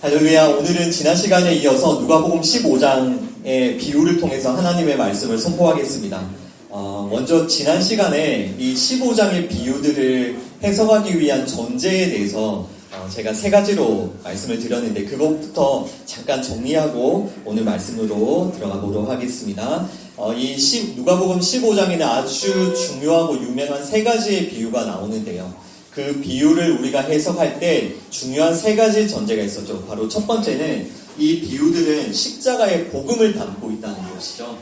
할렐루야. 오늘은 지난 시간에 이어서 누가복음 15장의 비유를 통해서 하나님의 말씀을 선포하겠습니다. 먼저 지난 시간에 이 15장의 비유들을 해석하기 위한 전제에 대해서 제가 세 가지로 말씀을 드렸는데 그것부터 잠깐 정리하고 오늘 말씀으로 들어가 보도록 하겠습니다. 누가복음 15장에는 아주 중요하고 유명한 세 가지의 비유가 나오는데요. 그 비유를 우리가 해석할 때 중요한 세 가지 전제가 있었죠. 바로 첫 번째는 이 비유들은 십자가의 복음을 담고 있다는 것이죠.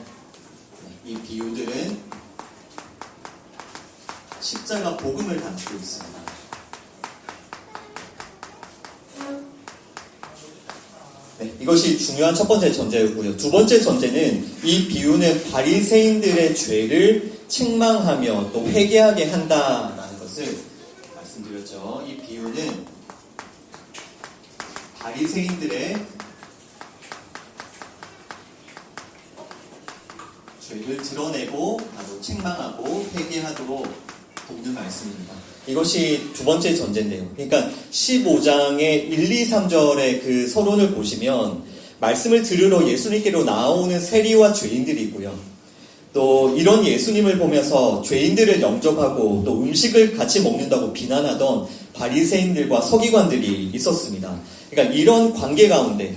이 비유들은 십자가 복음을 담고 있습니다. 네, 이것이 중요한 첫 번째 전제였고요. 두 번째 전제는 이 비유는 바리새인들의 죄를 책망하며 또 회개하게 한다라는 것을 말씀드렸죠. 이 비유는 바리새인들의 죄를 드러내고 바로 책망하고 회개하도록 돕는 말씀입니다. 이것이 두 번째 전제인데요. 그러니까 15장의 1, 2, 3절의 그 서론을 보시면 말씀을 들으러 예수님께로 나오는 세리와 죄인들이 있고요. 또 이런 예수님을 보면서 죄인들을 영접하고 또 음식을 같이 먹는다고 비난하던 바리새인들과 서기관들이 있었습니다. 그러니까 이런 관계 가운데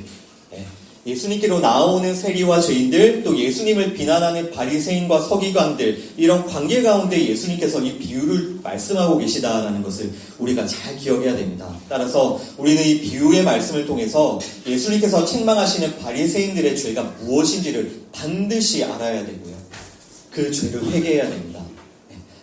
예수님께로 나오는 세리와 죄인들, 또 예수님을 비난하는 바리새인과 서기관들, 이런 관계 가운데 예수님께서 이 비유를 말씀하고 계시다라는 것을 우리가 잘 기억해야 됩니다. 따라서 우리는 이 비유의 말씀을 통해서 예수님께서 책망하시는 바리새인들의 죄가 무엇인지를 반드시 알아야 되고요. 그 죄를 회개해야 됩니다.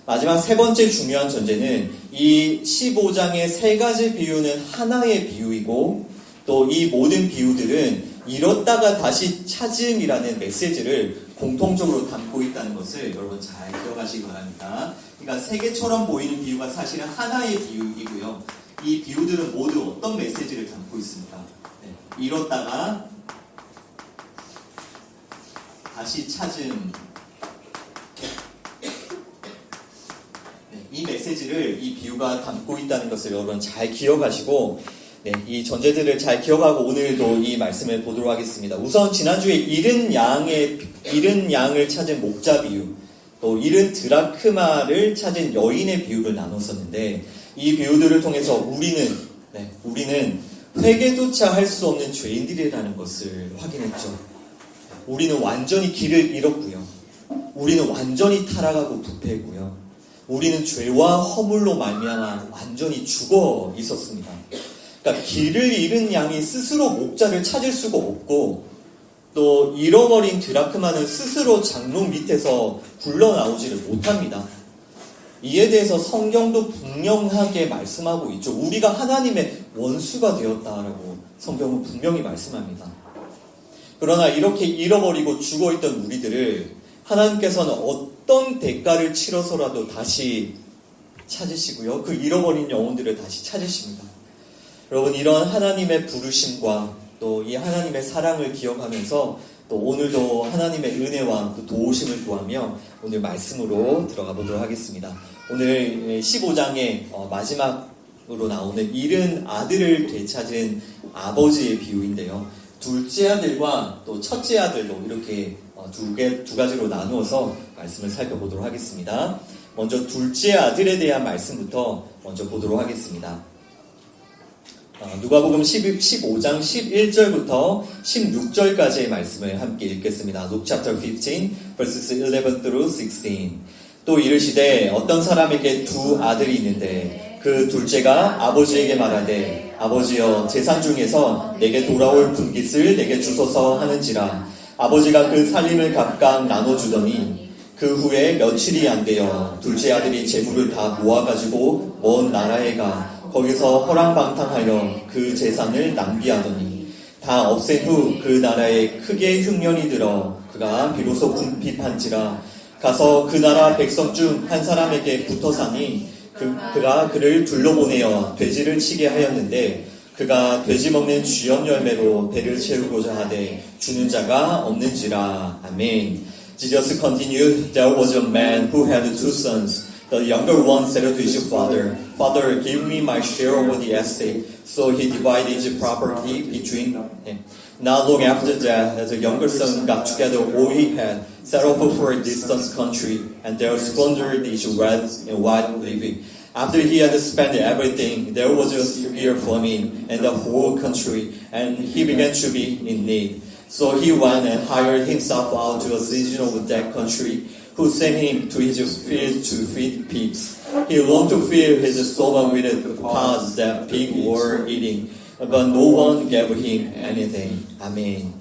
마지막 세 번째 중요한 전제는 이 15장의 세 가지 비유는 하나의 비유이고 또 이 모든 비유들은 잃었다가 다시 찾음이라는 메시지를 공통적으로 담고 있다는 것을 여러분 잘 기억하시기 바랍니다. 그러니까 세 개처럼 보이는 비유가 사실은 하나의 비유이고요. 이 비유들은 모두 어떤 메시지를 담고 있습니까? 잃었다가 다시 찾음. 이 메시지를 이 비유가 담고 있다는 것을 여러분 잘 기억하시고 이 전제들을 잘 기억하고 오늘도 이 말씀을 보도록 하겠습니다. 우선 지난주에 잃은 양을 찾은 목자 비유, 또 잃은 드라크마를 찾은 여인의 비유를 나눴었는데 이 비유들을 통해서 우리는 회개조차 할 수 없는 죄인들이라는 것을 확인했죠. 우리는 완전히 길을 잃었고요. 우리는 완전히 타락하고 부패했고요. 우리는 죄와 허물로 말미암아 완전히 죽어 있었습니다. 그러니까 길을 잃은 양이 스스로 목자를 찾을 수가 없고 또 잃어버린 드라크마는 스스로 장롱 밑에서 굴러나오지를 못합니다. 이에 대해서 성경도 분명하게 말씀하고 있죠. 우리가 하나님의 원수가 되었다라고 성경은 분명히 말씀합니다. 그러나 이렇게 잃어버리고 죽어있던 우리들을 하나님께서는 어떤 대가를 치러서라도 다시 찾으시고요. 그 잃어버린 영혼들을 다시 찾으십니다. 여러분, 이런 하나님의 부르심과 또 이 하나님의 사랑을 기억하면서 또 오늘도 하나님의 은혜와 또 도우심을 구하며 오늘 말씀으로 들어가 보도록 하겠습니다. 오늘 15장의 마지막으로 나오는 잃은 아들을 되찾은 아버지의 비유인데요. 둘째 아들과 또 첫째 아들로 이렇게 두 가지로 나누어서 말씀을 살펴보도록 하겠습니다. 먼저 둘째 아들에 대한 말씀부터 먼저 보도록 하겠습니다. 누가복음 15장 11절부터 16절까지의 말씀을 함께 읽겠습니다. Luke chapter 15, verses 11 through 16. 또 이르시되 어떤 사람에게 두 아들이 있는데 그 둘째가 아버지에게 말하되 아버지여 재산 중에서 내게 돌아올 분깃을 내게 주소서 하는지라. 아버지가 그 살림을 각각 나눠주더니 그 후에 며칠이 안 되어 둘째 아들이 재물을 다 모아가지고 먼 나라에 가 거기서 허랑방탕하여 그 재산을 낭비하더니 다 없앤 후 그 나라에 크게 흉년이 들어 그가 비로소 궁핍한지라. 가서 그 나라 백성 중 한 사람에게 붙어 사니 그가 그를 둘러보내어 돼지를 치게 하였는데 그가 돼지 먹는 쥐염 열매로 배를 채우고자 하되 주는 자가 없는지라. 아멘. Jesus continued, There was a man who had two sons. The younger one said to his father, "Father, give me my share of the estate." So he divided his property between them. Not long after that, the younger son got together all he had, set off for a distant country, and there squandered his wealth in wild living. After he had spent everything, there was a severe famine in the whole country, and he began to be in need. So he went and hired himself out to a citizen of that country, who sent him to his fields to feed pigs. He longed to fill his stomach with the pods that pigs were eating, but no one gave him anything. 아멘.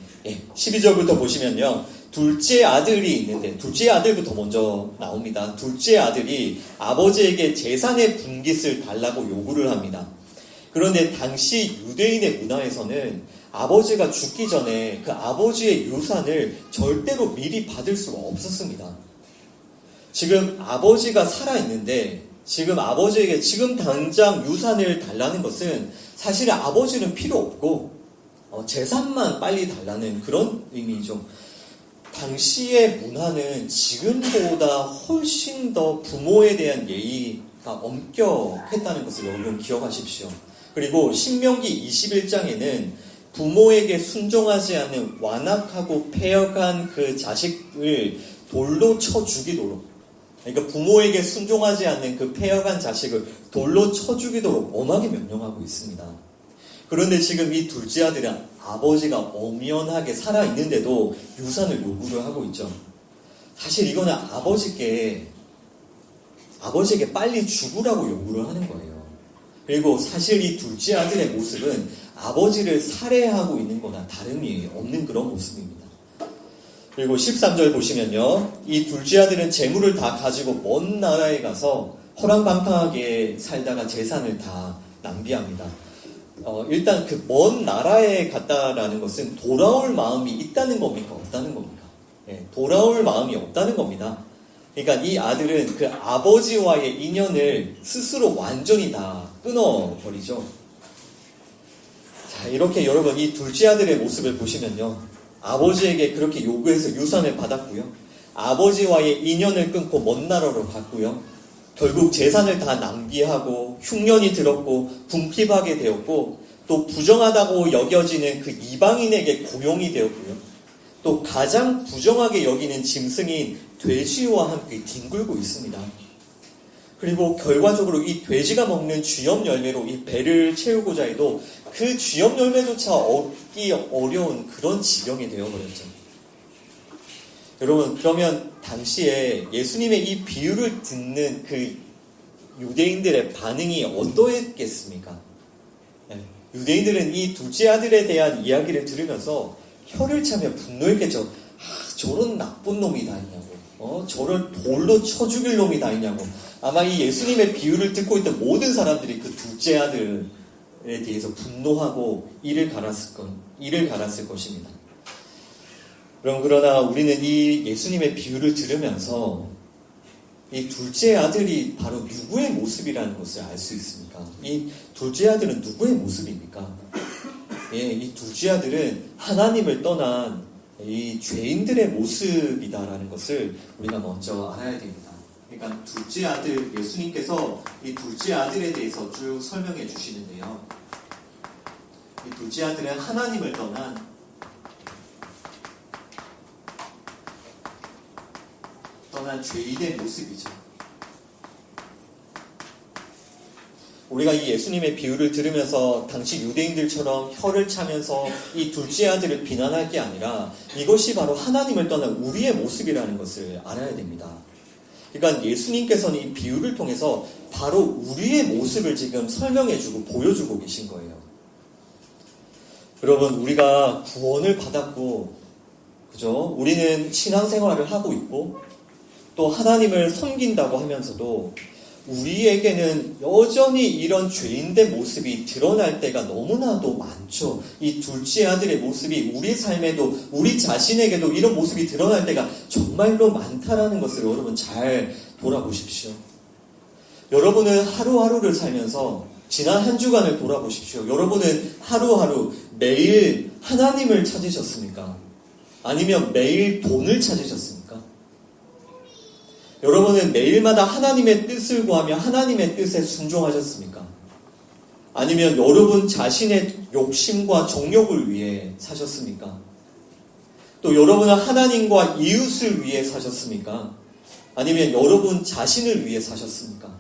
12절부터 보시면요. 둘째 아들이 있는데, 둘째 아들부터 먼저 나옵니다. 둘째 아들이 아버지에게 재산의 분깃을 달라고 요구를 합니다. 그런데 당시 유대인의 문화에서는 아버지가 죽기 전에 그 아버지의 유산을 절대로 미리 받을 수가 없었습니다. 지금 아버지가 살아있는데 지금 아버지에게 지금 당장 유산을 달라는 것은 사실 아버지는 필요 없고 재산만 빨리 달라는 그런 의미죠. 당시의 문화는 지금보다 훨씬 더 부모에 대한 예의가 엄격했다는 것을 여러분 기억하십시오. 그리고 신명기 21장에는 부모에게 순종하지 않는 완악하고 패역한 그 자식을 돌로 쳐 죽이도록, 그러니까 부모에게 순종하지 않는 그 패역한 자식을 돌로 쳐 죽이도록 엄하게 명령하고 있습니다. 그런데 지금 이 둘째 아들은 아버지가 엄연하게 살아있는데도 유산을 요구를 하고 있죠. 사실 이거는 아버지에게 빨리 죽으라고 요구를 하는 거예요. 그리고 사실 이 둘째 아들의 모습은 아버지를 살해하고 있는 거나 다름이 없는 그런 모습입니다. 그리고 13절 보시면요. 이 둘째 아들은 재물을 다 가지고 먼 나라에 가서 허랑방탕하게 살다가 재산을 다 낭비합니다. 일단 그 먼 나라에 갔다라는 것은 돌아올 마음이 있다는 겁니까? 없다는 겁니까? 돌아올 마음이 없다는 겁니다. 그러니까 이 아들은 그 아버지와의 인연을 스스로 완전히 다 끊어버리죠. 자, 이렇게 여러분 이 둘째 아들의 모습을 보시면요. 아버지에게 그렇게 요구해서 유산을 받았고요. 아버지와의 인연을 끊고 먼 나라로 갔고요. 결국 재산을 다 낭비하고 흉년이 들었고 궁핍하게 되었고 또 부정하다고 여겨지는 그 이방인에게 고용이 되었고요. 또 가장 부정하게 여기는 짐승인 돼지와 함께 뒹굴고 있습니다. 그리고 결과적으로 이 돼지가 먹는 쥐염 열매로 이 배를 채우고자 해도 그 쥐염 열매조차 얻기 어려운 그런 지경이 되어버렸죠. 여러분, 그러면 당시에 예수님의 이 비유를 듣는 그 유대인들의 반응이 어떠했겠습니까? 유대인들은 이 둘째 아들에 대한 이야기를 들으면서 혀를 차며 분노했겠죠. 저런 나쁜 놈이 다 있냐고. 저를 돌로 쳐 죽일 놈이 다 있냐고. 아마 이 예수님의 비유를 듣고 있던 모든 사람들이 그 둘째 아들에 대해서 분노하고 이를 갈았을 것입니다. 그러나 우리는 이 예수님의 비유를 들으면서 이 둘째 아들이 바로 누구의 모습이라는 것을 알 수 있습니까? 이 둘째 아들은 누구의 모습입니까? 이 둘째 아들은 하나님을 떠난 이 죄인들의 모습이다라는 것을 우리가 먼저 알아야 됩니다. 그러니까 둘째 아들, 예수님께서 이 둘째 아들에 대해서 쭉 설명해 주시는데요. 이 둘째 아들은 하나님을 떠난 죄인의 모습이죠. 우리가 이 예수님의 비유를 들으면서 당시 유대인들처럼 혀를 차면서 이 둘째 아들을 비난할 게 아니라 이것이 바로 하나님을 떠난 우리의 모습이라는 것을 알아야 됩니다. 그러니까 예수님께서는 이 비유를 통해서 바로 우리의 모습을 지금 설명해주고 보여주고 계신 거예요. 여러분, 우리가 구원을 받았고, 그죠? 우리는 신앙생활을 하고 있고, 또 하나님을 섬긴다고 하면서도 우리에게는 여전히 이런 죄인의 모습이 드러날 때가 너무나도 많죠. 이 둘째 아들의 모습이 우리 삶에도 우리 자신에게도 이런 모습이 드러날 때가 정말로 많다라는 것을 여러분 잘 돌아보십시오. 여러분은 하루하루를 살면서 지난 한 주간을 돌아보십시오. 여러분은 하루하루 매일 하나님을 찾으셨습니까? 아니면 매일 돈을 찾으셨습니까? 여러분은 매일마다 하나님의 뜻을 구하며 하나님의 뜻에 순종하셨습니까? 아니면 여러분 자신의 욕심과 정욕을 위해 사셨습니까? 또 여러분은 하나님과 이웃을 위해 사셨습니까? 아니면 여러분 자신을 위해 사셨습니까?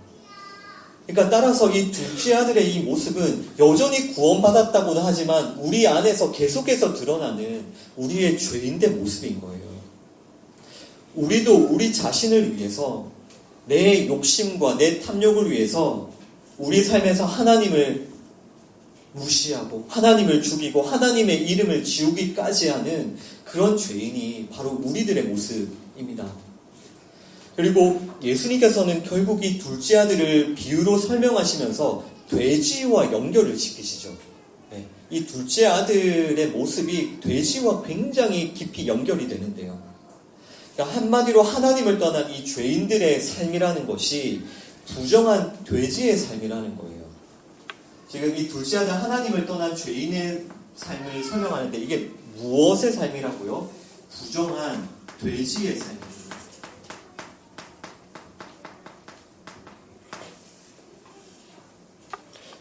그러니까 따라서 이 둘째 아들의 이 모습은 여전히 구원받았다고는 하지만 우리 안에서 계속해서 드러나는 우리의 죄인된 모습인 거예요. 우리도 우리 자신을 위해서 내 욕심과 내 탐욕을 위해서 우리 삶에서 하나님을 무시하고 하나님을 죽이고 하나님의 이름을 지우기까지 하는 그런 죄인이 바로 우리들의 모습입니다. 그리고 예수님께서는 결국 이 둘째 아들을 비유로 설명하시면서 돼지와 연결을 시키시죠. 네, 이 둘째 아들의 모습이 돼지와 굉장히 깊이 연결이 되는데요. 그러니까 한마디로 하나님을 떠난 이 죄인들의 삶이라는 것이 부정한 돼지의 삶이라는 거예요. 지금 이 둘째 아들 하나님을 떠난 죄인의 삶을 설명하는데 이게 무엇의 삶이라고요? 부정한 돼지의 삶입니다.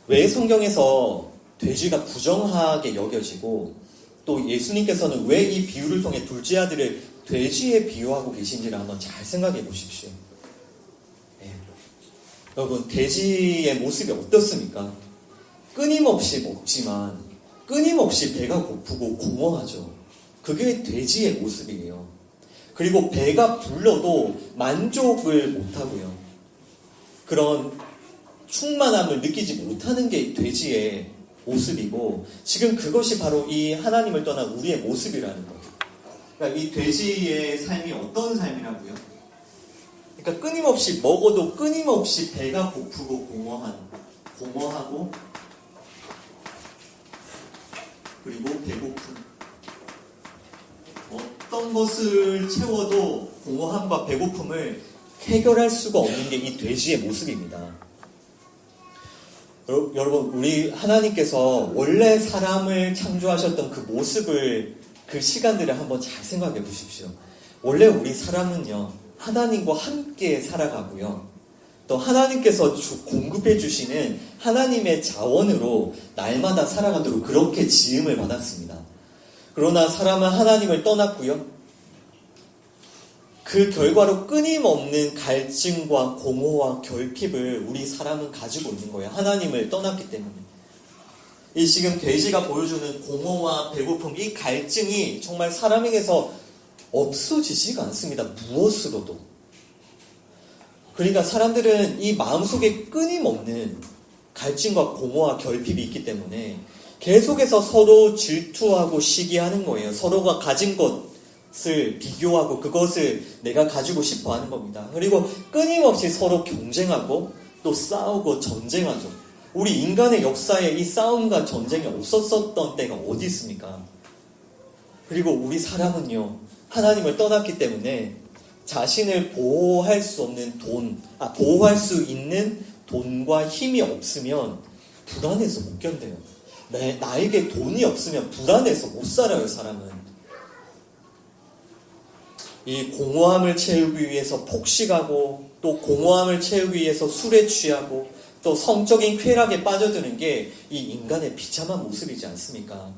왜 성경에서 돼지가 부정하게 여겨지고 또 예수님께서는 왜 이 비유를 통해 둘째 아들을 돼지에 비유하고 계신지를 한번 잘 생각해 보십시오. 네. 여러분, 돼지의 모습이 어떻습니까? 끊임없이 먹지만 끊임없이 배가 고프고 공허하죠. 그게 돼지의 모습이에요. 그리고 배가 불러도 만족을 못하고요. 그런 충만함을 느끼지 못하는 게 돼지의 모습이고 지금 그것이 바로 이 하나님을 떠난 우리의 모습이라는 거예요. 그러니까 이 돼지의 삶이 어떤 삶이라고요? 그러니까 끊임없이 먹어도 끊임없이 배가 고프고 공허하고 그리고 배고픔. 어떤 것을 채워도 공허함과 배고픔을 해결할 수가 없는 게 이 돼지의 모습입니다. 여러분, 우리 하나님께서 원래 사람을 창조하셨던 그 모습을, 그 시간들을 한번 잘 생각해 보십시오. 원래 우리 사람은요, 하나님과 함께 살아가고요. 또 하나님께서 공급해 주시는 하나님의 자원으로 날마다 살아가도록 그렇게 지음을 받았습니다. 그러나 사람은 하나님을 떠났고요. 그 결과로 끊임없는 갈증과 공허와 결핍을 우리 사람은 가지고 있는 거예요. 하나님을 떠났기 때문에. 이 지금 돼지가 보여주는 공허와 배고픔, 이 갈증이 정말 사람에게서 없어지지가 않습니다. 무엇으로도. 그러니까 사람들은 이 마음속에 끊임없는 갈증과 공허와 결핍이 있기 때문에 계속해서 서로 질투하고 시기하는 거예요. 서로가 가진 것을 비교하고 그것을 내가 가지고 싶어 하는 겁니다. 그리고 끊임없이 서로 경쟁하고 또 싸우고 전쟁하죠. 우리 인간의 역사에 이 싸움과 전쟁이 없었던 때가 어디 있습니까? 그리고 우리 사람은요, 하나님을 떠났기 때문에 자신을 보호할 수 없는 보호할 수 있는 돈과 힘이 없으면 불안해서 못 견뎌요. 나에게 돈이 없으면 불안해서 못 살아요, 사람은. 이 공허함을 채우기 위해서 폭식하고 또 공허함을 채우기 위해서 술에 취하고 또 성적인 쾌락에 빠져드는 게 이 인간의 비참한 모습이지 않습니까?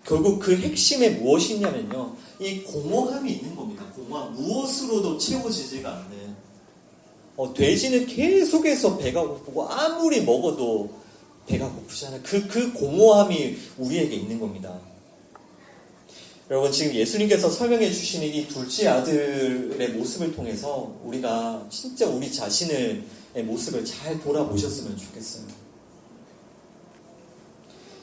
결국 그 핵심에 무엇이 있냐면요, 이 공허함이 있는 겁니다. 공허함, 무엇으로도 채워지지가 않는. 돼지는 계속해서 배가 고프고 아무리 먹어도 배가 고프잖아요. 그 공허함이 우리에게 있는 겁니다. 여러분, 지금 예수님께서 설명해 주시는 이 둘째 아들의 모습을 통해서 우리가 진짜 우리 자신의 모습을 잘 돌아보셨으면 좋겠어요.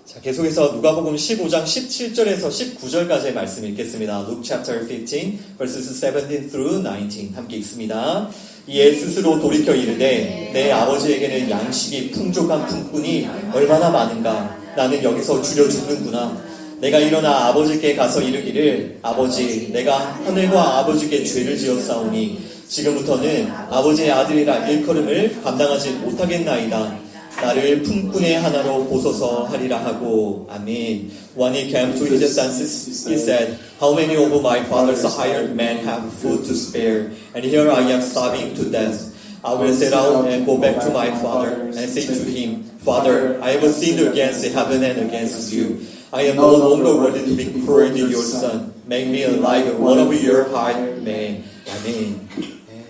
자, 계속해서 누가복음 15장 17절에서 19절까지의 말씀 읽겠습니다. Luke chapter 15, verses 17 through 19 함께 읽습니다. 이에 스스로 돌이켜 이르되 내 아버지에게는 양식이 풍족한 품꾼이 얼마나 많은가. 나는 여기서 줄여 죽는구나. 내가 일어나 아버지께 가서 이르기를 아버지, 내가 하늘과 아버지께 죄를 지었사오니 지금부터는 아버지의 아들이라 일컬음을 감당하지 못하겠나이다. 나를 품꾼의 하나로 보소서 하리라 하고. 아멘. When he came to his senses, he said, How many of my father's hired men have food to spare, and here I am starving to death. I will set out and go back to my father and say to him, Father, I have sinned against heaven and against you. I am no longer worthy to be called your son. Make me like one of your hired men. 아멘.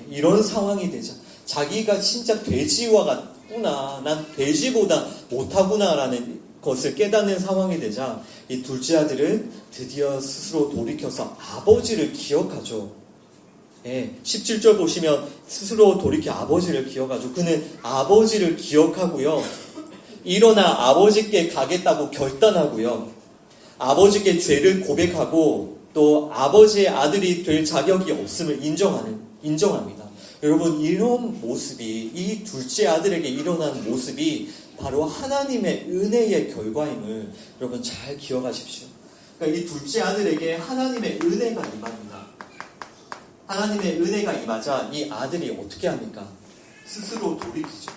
이런 상황이 되자 자기가 진짜 돼지와 같구나, 난 돼지보다 못하구나라는 것을 깨닫는 상황이 되자 이 둘째 아들은 드디어 스스로 돌이켜서 아버지를 기억하죠. 17절 보시면 스스로 돌이켜 아버지를 기억하죠. 그는 아버지를 기억하고요. 일어나 아버지께 가겠다고 결단하고요. 아버지께 죄를 고백하고 또 아버지의 아들이 될 자격이 없음을 인정합니다. 여러분, 이런 모습이, 이 둘째 아들에게 일어난 모습이 바로 하나님의 은혜의 결과임을 여러분 잘 기억하십시오. 그러니까 이 둘째 아들에게 하나님의 은혜가 임합니다. 하나님의 은혜가 임하자 이 아들이 어떻게 합니까? 스스로 돌이키죠.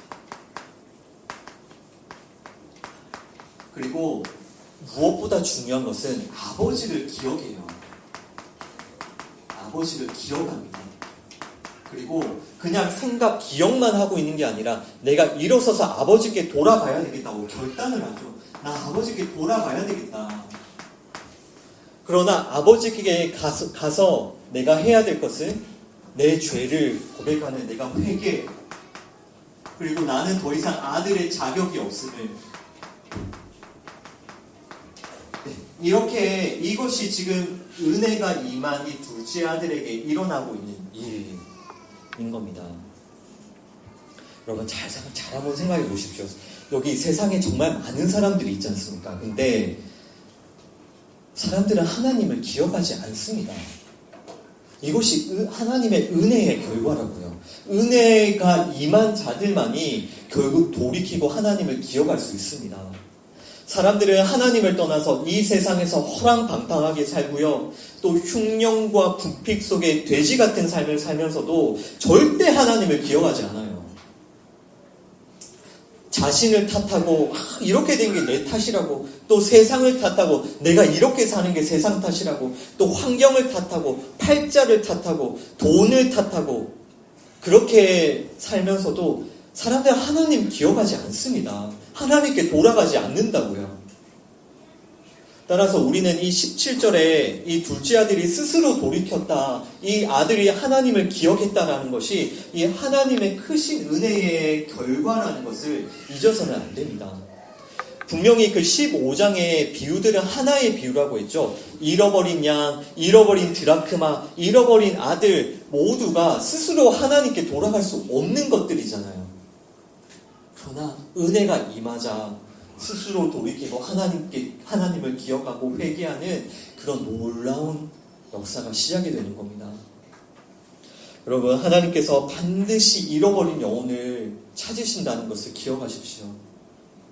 그리고 무엇보다 중요한 것은 아버지를 기억해요. 아버지를 기억합니다. 그리고 그냥 기억만 하고 있는 게 아니라 내가 일어서서 아버지께 돌아가야 되겠다고 결단을 하죠. 나 아버지께 돌아가야 되겠다. 그러나 아버지께 가서 내가 해야 될 것은 내 죄를 고백하는 내가 회개, 그리고 나는 더 이상 아들의 자격이 없음을, 이렇게 이것이 지금 은혜가 임한 이 둘째 아들에게 일어나고 있는 일인 겁니다. 여러분 잘 한번 생각해 보십시오. 여기 세상에 정말 많은 사람들이 있지 않습니까? 근데 사람들은 하나님을 기억하지 않습니다. 이것이 하나님의 은혜의 결과라고요. 은혜가 임한 자들만이 결국 돌이키고 하나님을 기억할 수 있습니다. 사람들은 하나님을 떠나서 이 세상에서 허랑방탕하게 살고요. 또 흉령과 부핍 속에 돼지 같은 삶을 살면서도 절대 하나님을 기억하지 않아요. 자신을 탓하고 이렇게 된 게 내 탓이라고, 또 세상을 탓하고 내가 이렇게 사는 게 세상 탓이라고, 또 환경을 탓하고 팔자를 탓하고 돈을 탓하고 그렇게 살면서도 사람들은 하나님 기억하지 않습니다. 하나님께 돌아가지 않는다고요. 따라서 우리는 이 17절에 이 둘째 아들이 스스로 돌이켰다, 이 아들이 하나님을 기억했다라는 것이 이 하나님의 크신 은혜의 결과라는 것을 잊어서는 안 됩니다. 분명히 그 15장의 비유들은 하나의 비유라고 했죠. 잃어버린 양, 잃어버린 드라크마, 잃어버린 아들 모두가 스스로 하나님께 돌아갈 수 없는 것들이잖아요. 그러나 은혜가 임하자 스스로 돌이키고 하나님을 기억하고 회개하는 그런 놀라운 역사가 시작이 되는 겁니다. 여러분, 하나님께서 반드시 잃어버린 영혼을 찾으신다는 것을 기억하십시오.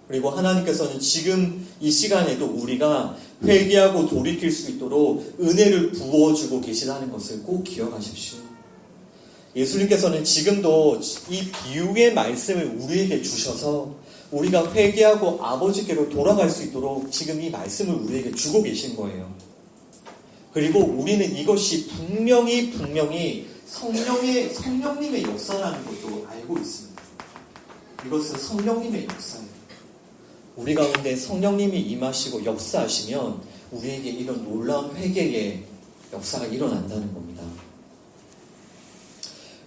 그리고 하나님께서는 지금 이 시간에도 우리가 회개하고 돌이킬 수 있도록 은혜를 부어주고 계시다는 것을 꼭 기억하십시오. 예수님께서는 지금도 이 비유의 말씀을 우리에게 주셔서 우리가 회개하고 아버지께로 돌아갈 수 있도록 지금 이 말씀을 우리에게 주고 계신 거예요. 그리고 우리는 이것이 분명히 성령님의 역사라는 것도 알고 있습니다. 이것은 성령님의 역사예요. 우리 가운데 성령님이 임하시고 역사하시면 우리에게 이런 놀라운 회개의 역사가 일어난다는 겁니다.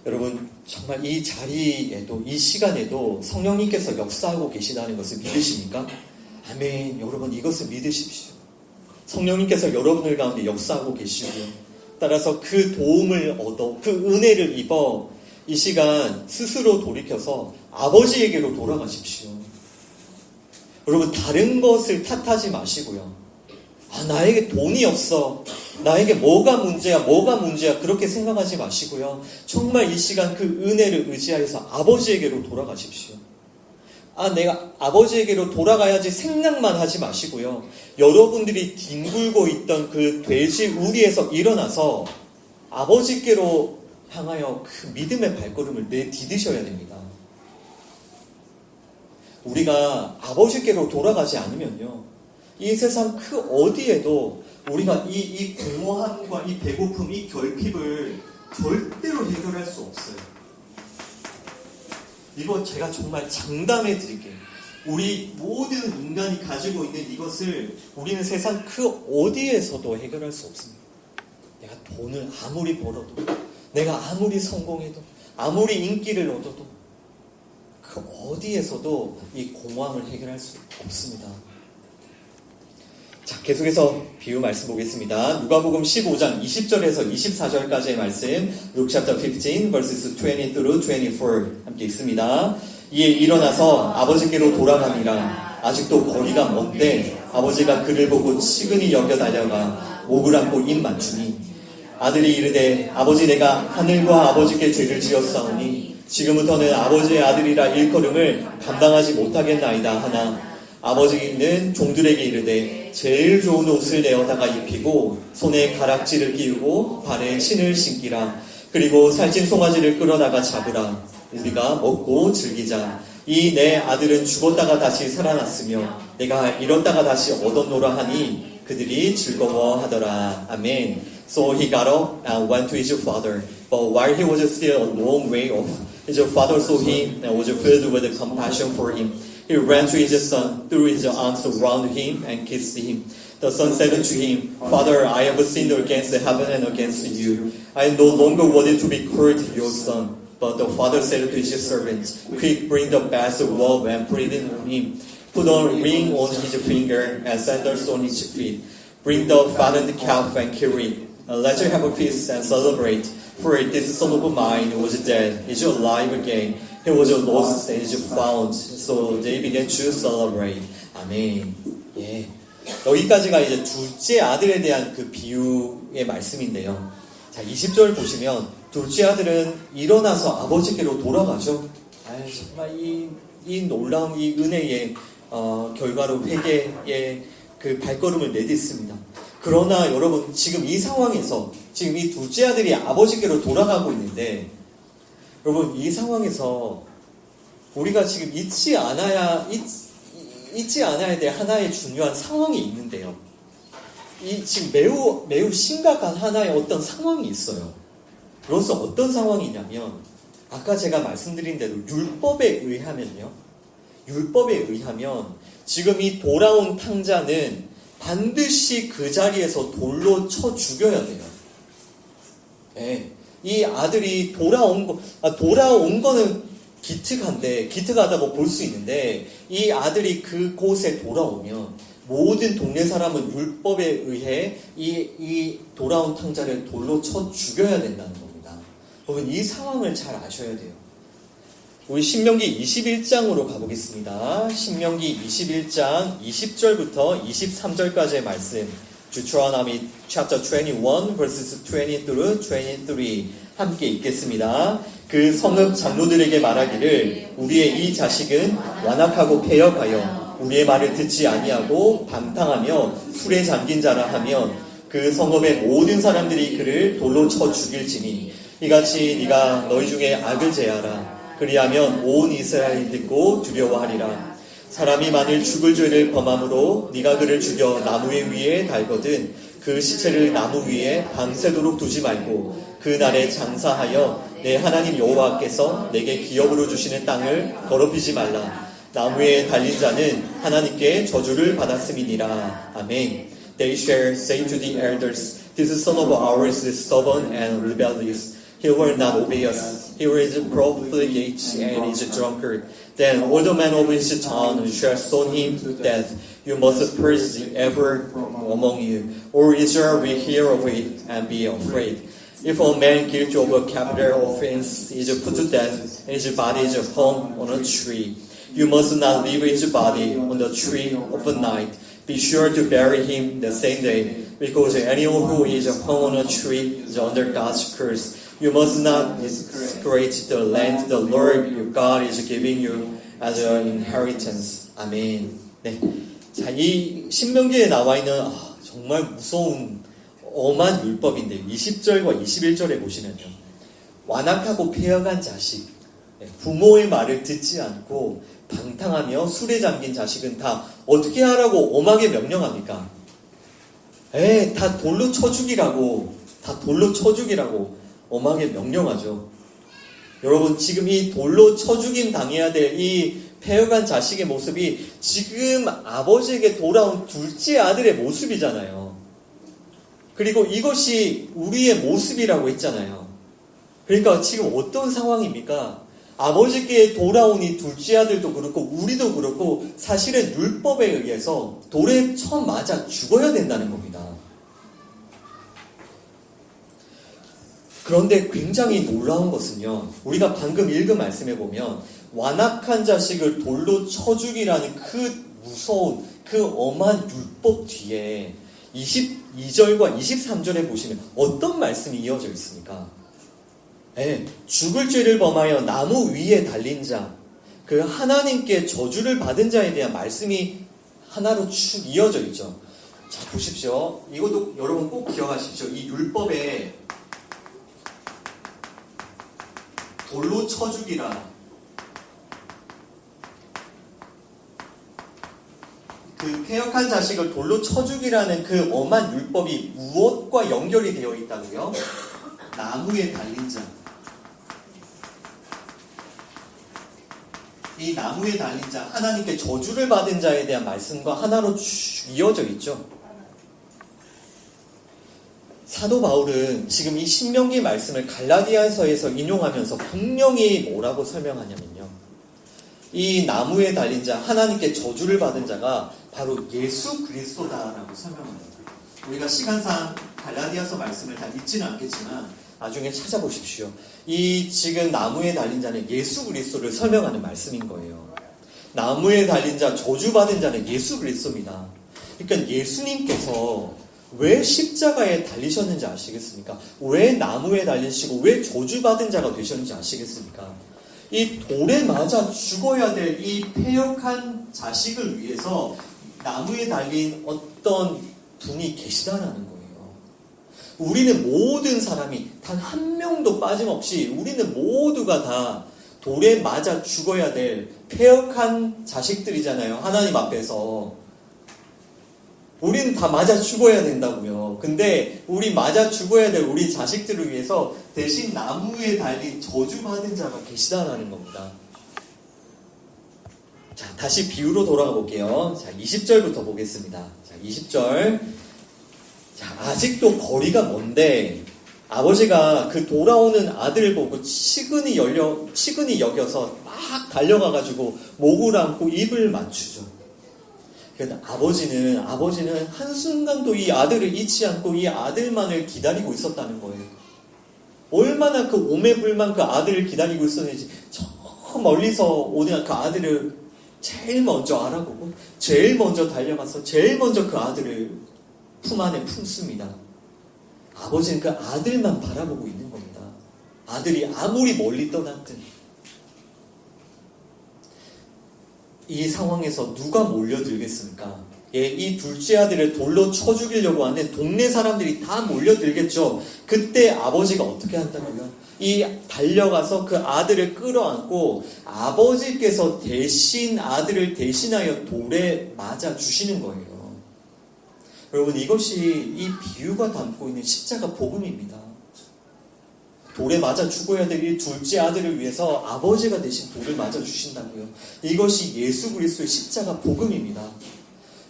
여러분, 정말 이 자리에도, 이 시간에도 성령님께서 역사하고 계시다는 것을 믿으십니까? 아멘. 여러분, 이것을 믿으십시오. 성령님께서 여러분들 가운데 역사하고 계시고요. 따라서 그 도움을 얻어, 그 은혜를 입어 이 시간 스스로 돌이켜서 아버지에게로 돌아가십시오. 여러분, 다른 것을 탓하지 마시고요. 나에게 돈이 없어, 나에게 뭐가 문제야 그렇게 생각하지 마시고요. 정말 이 시간 그 은혜를 의지하여서 아버지에게로 돌아가십시오. 내가 아버지에게로 돌아가야지 생각만 하지 마시고요. 여러분들이 뒹굴고 있던 그 돼지 우리에서 일어나서 아버지께로 향하여 그 믿음의 발걸음을 내디디셔야 됩니다. 우리가 아버지께로 돌아가지 않으면요, 이 세상 그 어디에도 우리가 이 공허함과 이 배고픔, 이 결핍을 절대로 해결할 수 없어요. 이거 제가 정말 장담해 드릴게요. 우리 모든 인간이 가지고 있는 이것을 우리는 세상 그 어디에서도 해결할 수 없습니다. 내가 돈을 아무리 벌어도, 내가 아무리 성공해도, 아무리 인기를 얻어도 그 어디에서도 이 공허함을 해결할 수 없습니다. 자, 계속해서 비유 말씀 보겠습니다. 누가복음 15장 20절에서 24절까지의 말씀, Luke chapter 15 verses 20 through 24 함께 읽습니다. 이에 일어나서 아버지께로 돌아가니라. 아직도 거리가 먼데 아버지가 그를 보고 치근히 여겨 달려가 목을 안고 입 맞추니, 아들이 이르되 아버지, 내가 하늘과 아버지께 죄를 지었사오니 지금부터는 아버지의 아들이라 일컬음을 감당하지 못하겠나이다 하나, 아버지는 종들에게 이르되 제일 좋은 옷을 내어다가 입히고 손에 가락지를 끼우고 발에 신을 신기라. 그리고 살찐 송아지를 끌어다가 잡으라. 우리가 먹고 즐기자. 이 내 아들은 죽었다가 다시 살아났으며 내가 잃었다가 다시 얻었노라 하니 그들이 즐거워하더라. 아멘. So he got up and went to his father. But while he was still a long way off, his father saw him and was filled with compassion for him. He ran to his son, threw his arms around him, and kissed him. The son said to him, Father, I have sinned against heaven and against you. I no longer wanted to be called your son. But the father said to his servants, Quick, bring the best robe and put it on him. Put a ring on his finger and sandals on his feet. Bring the fattened calf and kill it. And let's have a feast and celebrate. For this son of mine was dead, is alive again. He was lost and is found. So they began to celebrate. 아멘. 예. 여기까지가 이제 둘째 아들에 대한 그 비유의 말씀인데요. 자, 20절 보시면 둘째 아들은 일어나서 아버지께로 돌아가죠. 정말 이 놀라운 이 은혜의 결과로 회개의 그 발걸음을 내딛습니다. 그러나 여러분, 지금 이 상황에서 지금 이 둘째 아들이 아버지께로 돌아가고 있는데, 여러분, 이 상황에서 우리가 지금 잊지 않아야 될 하나의 중요한 상황이 있는데요. 이 지금 매우 심각한 하나의 어떤 상황이 있어요. 그것은 어떤 상황이냐면, 아까 제가 말씀드린 대로 율법에 의하면 지금 이 돌아온 탕자는 반드시 그 자리에서 돌로 쳐 죽여야 돼요. 네. 이 아들이 돌아온 거는 기특하다고 볼 수 있는데, 이 아들이 그곳에 돌아오면 모든 동네 사람은 율법에 의해 이 돌아온 탕자를 돌로 쳐 죽여야 된다는 겁니다. 여러분, 이 상황을 잘 아셔야 돼요. 우리 신명기 21장으로 가보겠습니다. 신명기 21장 20절부터 23절까지의 말씀, Deuteronomy chapter 21 verses 20 through 23 함께 읽겠습니다. 그 성읍 장로들에게 말하기를, 우리의 이 자식은 완악하고 패역하여 우리의 말을 듣지 아니하고 방탕하며 술에 잠긴 자라 하면 그 성읍의 모든 사람들이 그를 돌로 쳐 죽일지니, 이같이 네가 너희 중에 악을 제하라. 그리하면 온 이스라엘이 듣고 두려워하리라. 사람이 만일 죽을 죄를 범함으로 네가 그를 죽여 나무 위에 달거든 그 시체를 나무 위에 밤새도록 두지 말고 그 날에 장사하여 내 하나님 여호와께서 내게 기업으로 주시는 땅을 더럽히지 말라. 나무에 달린 자는 하나님께 저주를 받았음이니라. 아멘. They shall say to the elders, This son of ours is stubborn and rebellious. He will not obey us. He is profligate and is a drunkard. Then all the men of his town shall stone him to death. You must purge ever among you, or Israel will hear of it and be afraid. If a man guilty of a capital offense is put to death, and his body is hung on a tree, you must not leave his body on the tree overnight. Be sure to bury him the same day, because anyone who is hung on a tree is under God's curse. You must not desecrate the land the Lord your God is giving you as an inheritance. 아멘. 네. 자, 이 신명기에 나와 있는 정말 무서운 엄한 율법인데 20절과 21절에 보시면요. 완악하고 폐역한 자식, 부모의 말을 듣지 않고 방탕하며 술에 잠긴 자식은 다 어떻게 하라고 엄하게 명령합니까? 다 돌로 쳐 죽이라고, 엄하게 명령하죠. 여러분, 지금 이 돌로 쳐 죽임 당해야 될 이 폐역한 자식의 모습이 지금 아버지에게 돌아온 둘째 아들의 모습이잖아요. 그리고 이것이 우리의 모습이라고 했잖아요. 그러니까 지금 어떤 상황입니까? 아버지께 돌아온 이 둘째 아들도 그렇고 우리도 그렇고 사실은 율법에 의해서 돌에 쳐 맞아 죽어야 된다는 겁니다. 그런데 굉장히 놀라운 것은요, 우리가 방금 읽은 말씀에 보면 완악한 자식을 돌로 쳐 죽이라는 그 무서운, 그 엄한 율법 뒤에 22절과 23절에 보시면 어떤 말씀이 이어져 있습니까? 죽을 죄를 범하여 나무 위에 달린 자, 그 하나님께 저주를 받은 자에 대한 말씀이 하나로 쭉 이어져 있죠. 자, 보십시오. 이것도 여러분 꼭 기억하십시오. 이 율법에 돌로 쳐 죽이라, 그 폐역한 자식을 돌로 쳐 죽이라는 그 엄한 율법이 무엇과 연결이 되어 있다고요? 나무에 달린 자. 이 나무에 달린 자, 하나님께 저주를 받은 자에 대한 말씀과 하나로 쭉 이어져 있죠. 사도 바울은 지금 이 신명기 말씀을 갈라디아서에서 인용하면서 분명히 뭐라고 설명하냐면요, 이 나무에 달린 자, 하나님께 저주를 받은 자가 바로 예수 그리스도다라고 설명합니다. 우리가 시간상 갈라디아서 말씀을 다 읽지는 않겠지만 나중에 찾아보십시오. 이 지금 나무에 달린 자는 예수 그리스도를 설명하는 말씀인 거예요. 나무에 달린 자, 저주받은 자는 예수 그리스도입니다. 그러니까 예수님께서 왜 십자가에 달리셨는지 아시겠습니까? 왜 나무에 달리시고 왜 저주받은 자가 되셨는지 아시겠습니까? 이 돌에 맞아 죽어야 될 이 폐역한 자식을 위해서 나무에 달린 어떤 분이 계시다라는 거예요. 우리는 모든 사람이 단 한 명도 빠짐없이 우리는 모두가 다 돌에 맞아 죽어야 될 폐역한 자식들이잖아요. 하나님 앞에서. 우리는 다 맞아 죽어야 된다고요. 근데 우리 맞아 죽어야 될 우리 자식들을 위해서 대신 나무에 달린 저주받은 자가 계시다라는 겁니다. 자, 다시 비유로 돌아가 볼게요. 자, 20절부터 보겠습니다. 자, 20절. 자, 아직도 거리가 먼데 아버지가 그 돌아오는 아들을 보고 치근히 여겨서 막 달려가가지고 목을 안고 입을 맞추죠. 그러니까 아버지는 한순간도 이 아들을 잊지 않고 이 아들만을 기다리고 있었다는 거예요. 얼마나 그 오매불만 그 아들을 기다리고 있었는지 저 멀리서 오는 그 아들을 제일 먼저 알아보고 제일 먼저 달려가서 제일 먼저 그 아들을 품 안에 품습니다. 아버지는 그 아들만 바라보고 있는 겁니다. 아들이 아무리 멀리 떠났든. 이 상황에서 누가 몰려들겠습니까? 이 둘째 아들을 돌로 쳐 죽이려고 하는 동네 사람들이 다 몰려들겠죠. 그때 아버지가 어떻게 한다고요? 이 달려가서 그 아들을 끌어안고 아버지께서 대신 아들을 대신하여 돌에 맞아 주시는 거예요. 여러분, 이것이 이 비유가 담고 있는 십자가 복음입니다. 돌에 맞아 죽어야 될 이 둘째 아들을 위해서 아버지가 대신 돌을 맞아 주신다고요. 이것이 예수 그리스도의 십자가 복음입니다.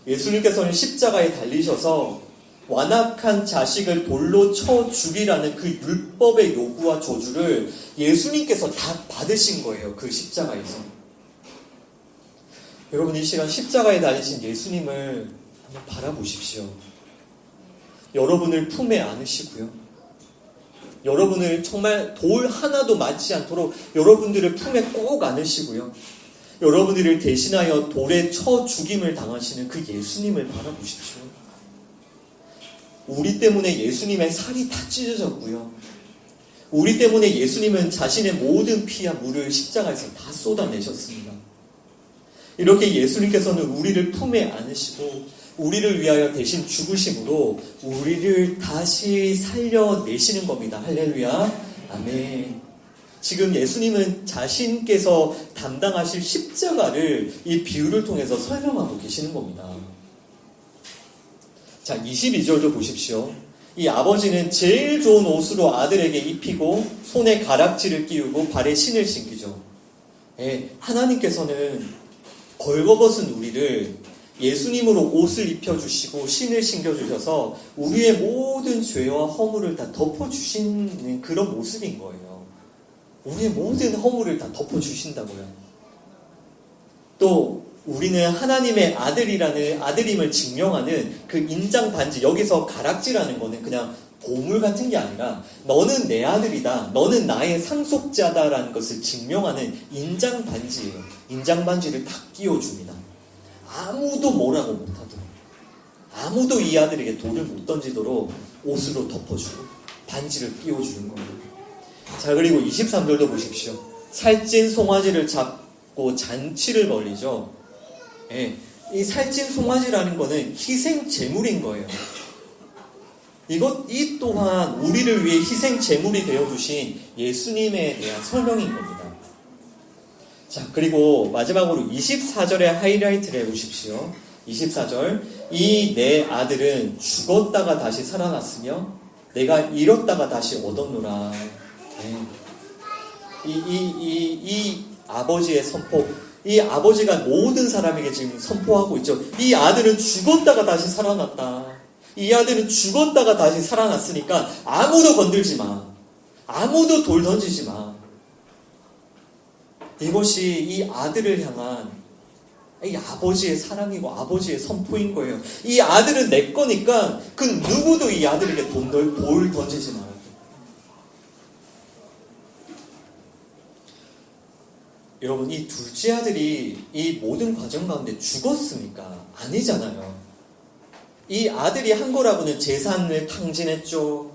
예수님께서는 십자가에 달리셔서 완악한 자식을 돌로 쳐 죽이라는 그 율법의 요구와 저주를 예수님께서 다 받으신 거예요. 그 십자가에서. 여러분, 이 시간 십자가에 달리신 예수님을 한번 바라보십시오. 여러분을 품에 안으시고요. 여러분을 정말 돌 하나도 맞지 않도록 여러분들을 품에 꼭 안으시고요. 여러분들을 대신하여 돌에 쳐 죽임을 당하시는 그 예수님을 바라보십시오. 우리 때문에 예수님의 살이 다 찢어졌고요. 우리 때문에 예수님은 자신의 모든 피와 물을 십자가에서 다 쏟아내셨습니다. 이렇게 예수님께서는 우리를 품에 안으시고 우리를 위하여 대신 죽으심으로 우리를 다시 살려내시는 겁니다. 할렐루야. 아멘. 지금 예수님은 자신께서 담당하실 십자가를 이 비유를 통해서 설명하고 계시는 겁니다. 자, 22절도 보십시오. 이 아버지는 제일 좋은 옷으로 아들에게 입히고 손에 가락지를 끼우고 발에 신을 신기죠. 예, 하나님께서는 벌거벗은 우리를 예수님으로 옷을 입혀주시고 신을 신겨주셔서 우리의 모든 죄와 허물을 다 덮어주시는 그런 모습인 거예요. 우리의 모든 허물을 다 덮어주신다고요. 또 우리는 하나님의 아들임을 증명하는 그 인장 반지, 여기서 가락지라는 거는 그냥 보물 같은 게 아니라 너는 내 아들이다, 너는 나의 상속자다라는 것을 증명하는 인장 반지예요. 인장 반지를 딱 끼워줍니다. 아무도 뭐라고 못하도록, 아무도 이 아들에게 돌을 못 던지도록 옷으로 덮어주고 반지를 끼워주는 거예요. 자, 그리고 23절도 보십시오. 살찐 송아지를 잡고 잔치를 벌리죠. 예, 이 살찐 송아지라는 거는 희생 제물인 거예요. 이 또한 우리를 위해 희생 제물이 되어주신 예수님에 대한 설명인 겁니다. 자, 그리고 마지막으로 24절의 하이라이트를 해보십시오. 24절. 이 내 아들은 죽었다가 다시 살아났으며 내가 잃었다가 다시 얻었노라. 네. 이 아버지의 선포, 이 아버지가 모든 사람에게 지금 선포하고 있죠. 이 아들은 죽었다가 다시 살아났다. 이 아들은 죽었다가 다시 살아났으니까 아무도 건들지 마. 아무도 돌 던지지 마. 이것이 이 아들을 향한 이 아버지의 사랑이고 아버지의 선포인 거예요. 이 아들은 내 거니까 그 누구도 이 아들에게 돌 던지지 마라. 여러분, 이 둘째 아들이 이 모든 과정 가운데 죽었습니까? 아니잖아요. 이 아들이 한 거라고는 재산을 탕진했죠.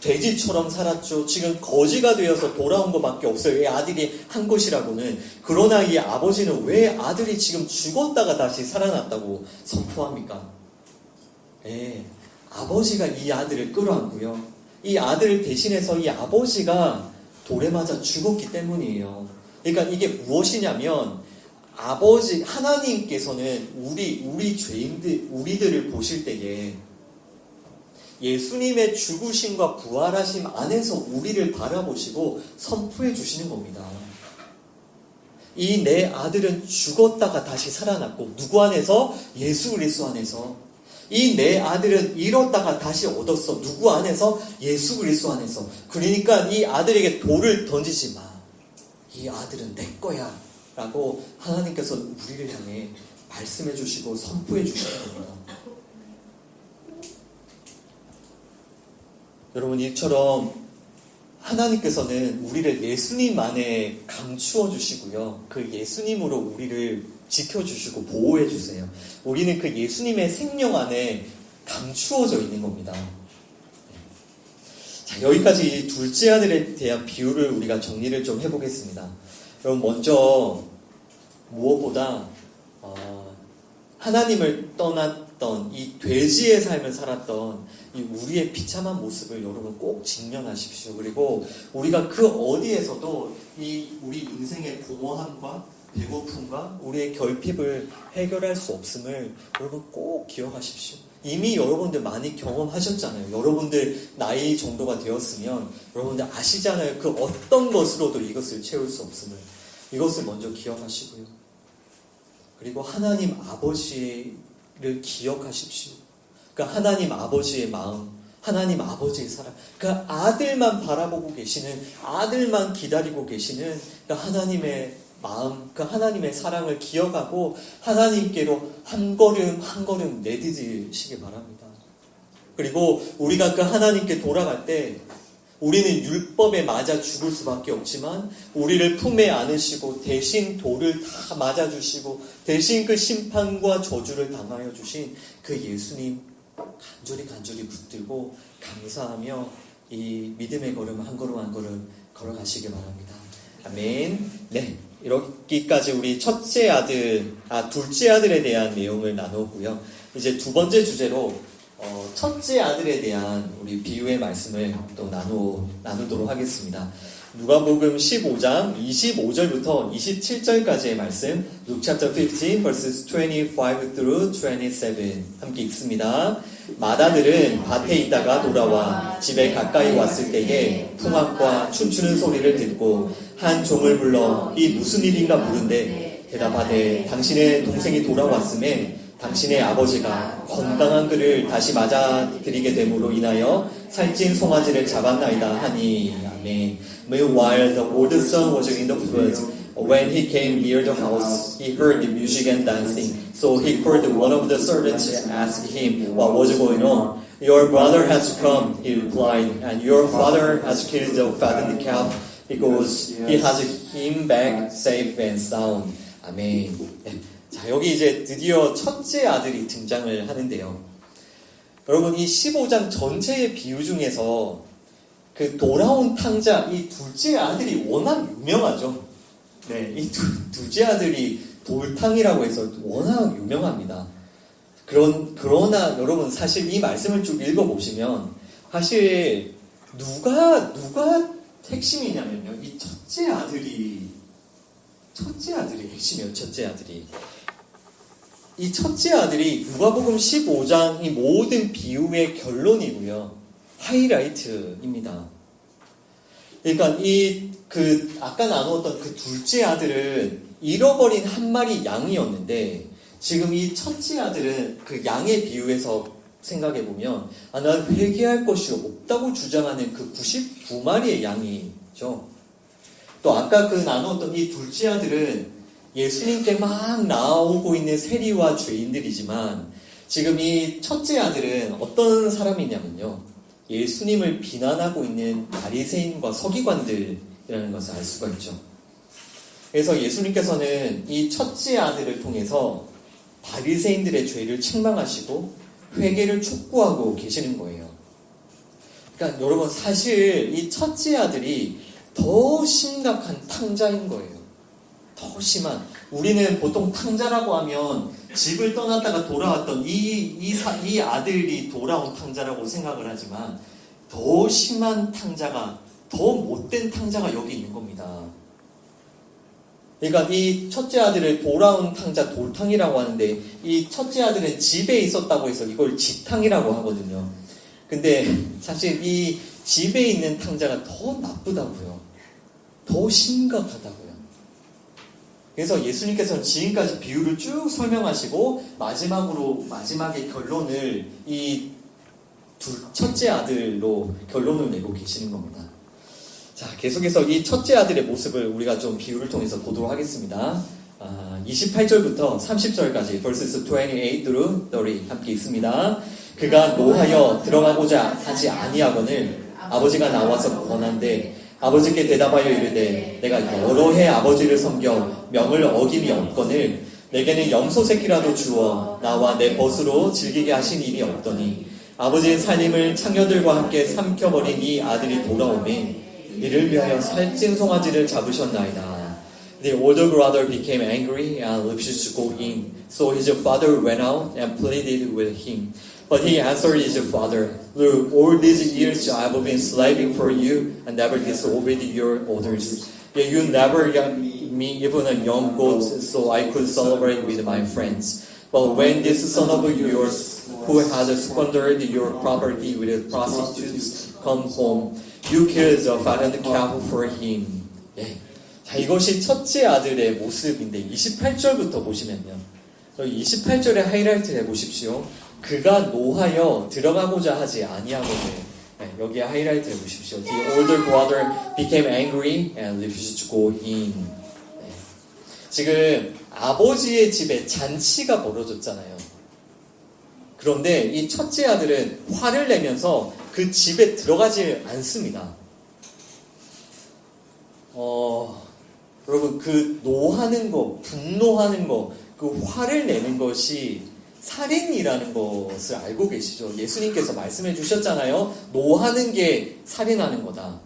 돼지처럼 살았죠. 지금 거지가 되어서 돌아온 것밖에 없어요. 이 아들이 한 것이라고는. 그러나 이 아버지는 왜 아들이 지금 죽었다가 다시 살아났다고 선포합니까? 예, 아버지가 이 아들을 끌어안고요. 이 아들을 대신해서 이 아버지가 돌에 맞아 죽었기 때문이에요. 그러니까 이게 무엇이냐면 하나님께서는 우리들을 보실 때에 예수님의 죽으심과 부활하심 안에서 우리를 바라보시고 선포해 주시는 겁니다. 이 내 아들은 죽었다가 다시 살아났고, 누구 안에서? 예수 그리스도 안에서. 이 내 아들은 잃었다가 다시 얻었어. 누구 안에서? 예수 그리스도 안에서. 그러니까 이 아들에게 돌을 던지지 마. 이 아들은 내 거야. 라고 하나님께서 우리를 향해 말씀해 주시고 선포해 주시는 겁니다. 여러분, 이처럼 하나님께서는 우리를 예수님 안에 감추어 주시고요. 그 예수님으로 우리를 지켜주시고 보호해 주세요. 우리는 그 예수님의 생명 안에 감추어져 있는 겁니다. 자, 여기까지 이 둘째 아들에 대한 비유를 우리가 정리를 좀 해보겠습니다. 여러분, 먼저 무엇보다 하나님을 떠났던 이 돼지의 삶을 살았던 이 우리의 비참한 모습을 여러분 꼭 직면하십시오. 그리고 우리가 그 어디에서도 이 우리 인생의 공허함과 배고픔과 우리의 결핍을 해결할 수 없음을 여러분 꼭 기억하십시오. 이미 여러분들 많이 경험하셨잖아요. 여러분들 나이 정도가 되었으면 여러분들 아시잖아요. 그 어떤 것으로도 이것을 채울 수 없음을. 이것을 먼저 기억하시고요. 그리고 하나님 아버지를 기억하십시오. 그 하나님 아버지의 마음, 하나님 아버지의 사랑, 그 아들만 바라보고 계시는, 아들만 기다리고 계시는 그 하나님의 마음, 그 하나님의 사랑을 기억하고 하나님께로 한 걸음 한 걸음 내딛으시기 바랍니다. 그리고 우리가 그 하나님께 돌아갈 때 우리는 율법에 맞아 죽을 수밖에 없지만 우리를 품에 안으시고 대신 돌을 다 맞아주시고 대신 그 심판과 저주를 당하여 주신 그 예수님 간절히 붙들고 감사하며 이 믿음의 걸음 한 걸음 한 걸음 걸어가시기 바랍니다. 아멘. 네, 여기까지 우리 둘째 아들에 대한 내용을 나누었고요. 이제 두 번째 주제로 첫째 아들에 대한 우리 비유의 말씀을 또 나누도록 하겠습니다. 누가복음 15장 25절부터 27절까지의 말씀, Luke chapter 15 verses 25 through 27 함께 읽습니다. 마다들은 밭에 있다가 돌아와 집에 가까이 왔을 때에 풍악과 춤추는 소리를 듣고 한 종을 불러 이 무슨 일인가 물은데 대답하되 당신의 동생이 돌아왔음에 당신의 아버지가 건강한 그를 다시 맞아들이게 됨으로 인하여 살찐 송아지를 잡았나이다 하니. 아멘. Meanwhile the older son was in the field. When he came near the house, he heard the music and dancing. So he called one of the servants and asked him what was going on. Your brother has come, he replied, and your father has killed the fattened calf because he has him back safe and sound. 아멘. 자, 여기 이제 드디어 첫째 아들이 등장을 하는데요. 여러분, 이 15장 전체의 비유 중에서 그 돌아온 탕자, 이 둘째 아들이 워낙 유명하죠. 네, 이 둘째 아들이 돌탕이라고 해서 워낙 유명합니다. 그러나 여러분, 사실 이 말씀을 쭉 읽어보시면 사실 누가 핵심이냐면요. 이 첫째 아들이 핵심이에요. 첫째 아들이. 이 첫째 아들이 누가복음 15장 이 모든 비유의 결론이고요. 하이라이트입니다. 그러니까 아까 나누었던 그 둘째 아들은 잃어버린 한 마리 양이었는데 지금 이 첫째 아들은 그 양의 비유에서 생각해보면 난 회개할 것이 없다고 주장하는 그 99마리의 양이죠. 또 아까 그 나누었던 이 둘째 아들은 예수님께 막 나오고 있는 세리와 죄인들이지만 지금 이 첫째 아들은 어떤 사람이냐면요. 예수님을 비난하고 있는 바리새인과 서기관들이라는 것을 알 수가 있죠. 그래서 예수님께서는 이 첫째 아들을 통해서 바리새인들의 죄를 책망하시고 회개를 촉구하고 계시는 거예요. 그러니까 여러분 사실 이 첫째 아들이 더 심각한 탕자인 거예요. 더 심한. 우리는 보통 탕자라고 하면 집을 떠났다가 돌아왔던 이 아들이 돌아온 탕자라고 생각을 하지만 더 심한 탕자가, 더 못된 탕자가 여기 있는 겁니다. 그러니까 이 첫째 아들을 돌아온 탕자 돌탕이라고 하는데 이 첫째 아들은 집에 있었다고 해서 이걸 집탕이라고 하거든요. 근데 사실 이 집에 있는 탕자가 더 나쁘다고요. 더 심각하다고요. 그래서 예수님께서는 지금까지 비유를 쭉 설명하시고 마지막의 결론을 이 첫째 아들로 결론을 내고 계시는 겁니다. 자, 계속해서 이 첫째 아들의 모습을 우리가 좀 비유를 통해서 보도록 하겠습니다. 28절부터 30절까지 verses 28 through 30 함께 있습니다. 그가 노하여 들어가고자 하지 아니하거늘 아버지가 나와서 권한대 아버지께 대답하여 이르되 내가 여러 해 아버지를 섬겨 명을 어김이 없거늘 내게는 염소 새끼라도 주어 나와 내 벗으로 즐기게 하신 일이 없더니 아버지의 살림을 창녀들과 함께 삼켜버린 이 아들이 돌아오매 이를 위하여 살찐 송아지를 잡으셨나이다. The older brother became angry and refused to go in. So his father went out and pleaded with him. But he answered his father, Look, all these years I have been slaving for you and never disobeyed your orders. Yet you never gave me even a young goat so I could celebrate with my friends. But when this son of yours, who had squandered your property with prostitutes, come home, you killed the fattened calf for him. 예. 자, 이것이 첫째 아들의 모습인데 28절부터 보시면요. 28절의 하이라이트를 해보십시오. 그가 노하여 들어가고자 하지 아니하거늘. 네, 여기에 하이라이트 해보십시오. The older brother became angry and refused to go in. 네. 지금 아버지의 집에 잔치가 벌어졌잖아요. 그런데 이 첫째 아들은 화를 내면서 그 집에 들어가지 않습니다. 여러분 그 노하는 거, 분노하는 거, 그 화를 내는 것이 살인이라는 것을 알고 계시죠? 예수님께서 말씀해 주셨잖아요. 노하는 게 살인하는 거다.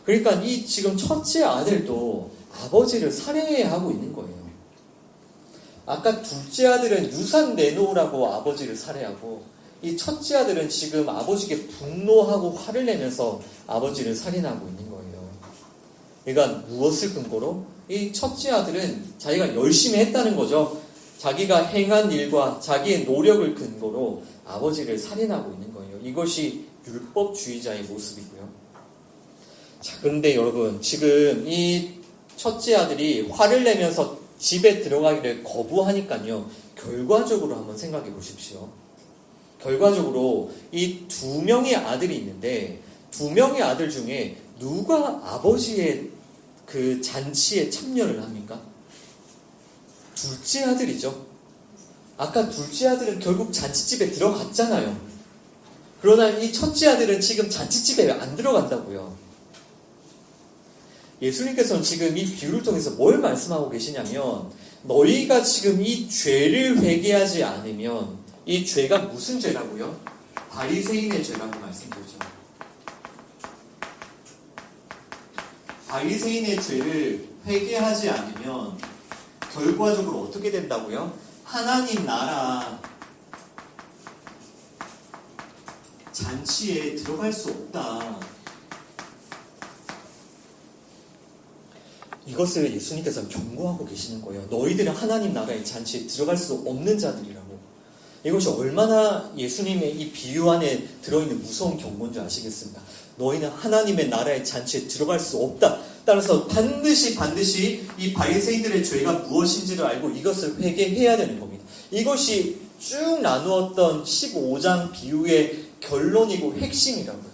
그러니까 이 지금 첫째 아들도 아버지를 살해하고 있는 거예요. 아까 둘째 아들은 유산 내놓으라고 아버지를 살해하고 이 첫째 아들은 지금 아버지께 분노하고 화를 내면서 아버지를 살인하고 있는 거예요. 그러니까 무엇을 근거로? 이 첫째 아들은 자기가 열심히 했다는 거죠. 자기가 행한 일과 자기의 노력을 근거로 아버지를 살인하고 있는 거예요. 이것이 율법주의자의 모습이고요. 자, 그런데 여러분, 지금 이 첫째 아들이 화를 내면서 집에 들어가기를 거부하니까요. 결과적으로 한번 생각해 보십시오. 결과적으로 이 두 명의 아들이 있는데 두 명의 아들 중에 누가 아버지의 그 잔치에 참여를 합니까? 둘째 아들이죠. 아까 둘째 아들은 결국 잔치집에 들어갔잖아요. 그러나 이 첫째 아들은 지금 잔치집에 안 들어간다고요. 예수님께서는 지금 이 비유를 통해서 뭘 말씀하고 계시냐면 너희가 지금 이 죄를 회개하지 않으면 이 죄가 무슨 죄라고요? 바리새인의 죄라고 말씀드렸죠. 바리새인의 죄를 회개하지 않으면 결과적으로 어떻게 된다고요? 하나님 나라 잔치에 들어갈 수 없다. 이것을 예수님께서 경고하고 계시는 거예요. 너희들은 하나님 나라의 잔치에 들어갈 수 없는 자들이라고. 이것이 얼마나 예수님의 이 비유 안에 들어있는 무서운 경고인 줄 아시겠습니까? 너희는 하나님의 나라의 잔치에 들어갈 수 없다. 따라서 반드시 이 바리새인들의 죄가 무엇인지를 알고 이것을 회개해야 되는 겁니다. 이것이 쭉 나누었던 15장 비유의 결론이고 핵심이라고요.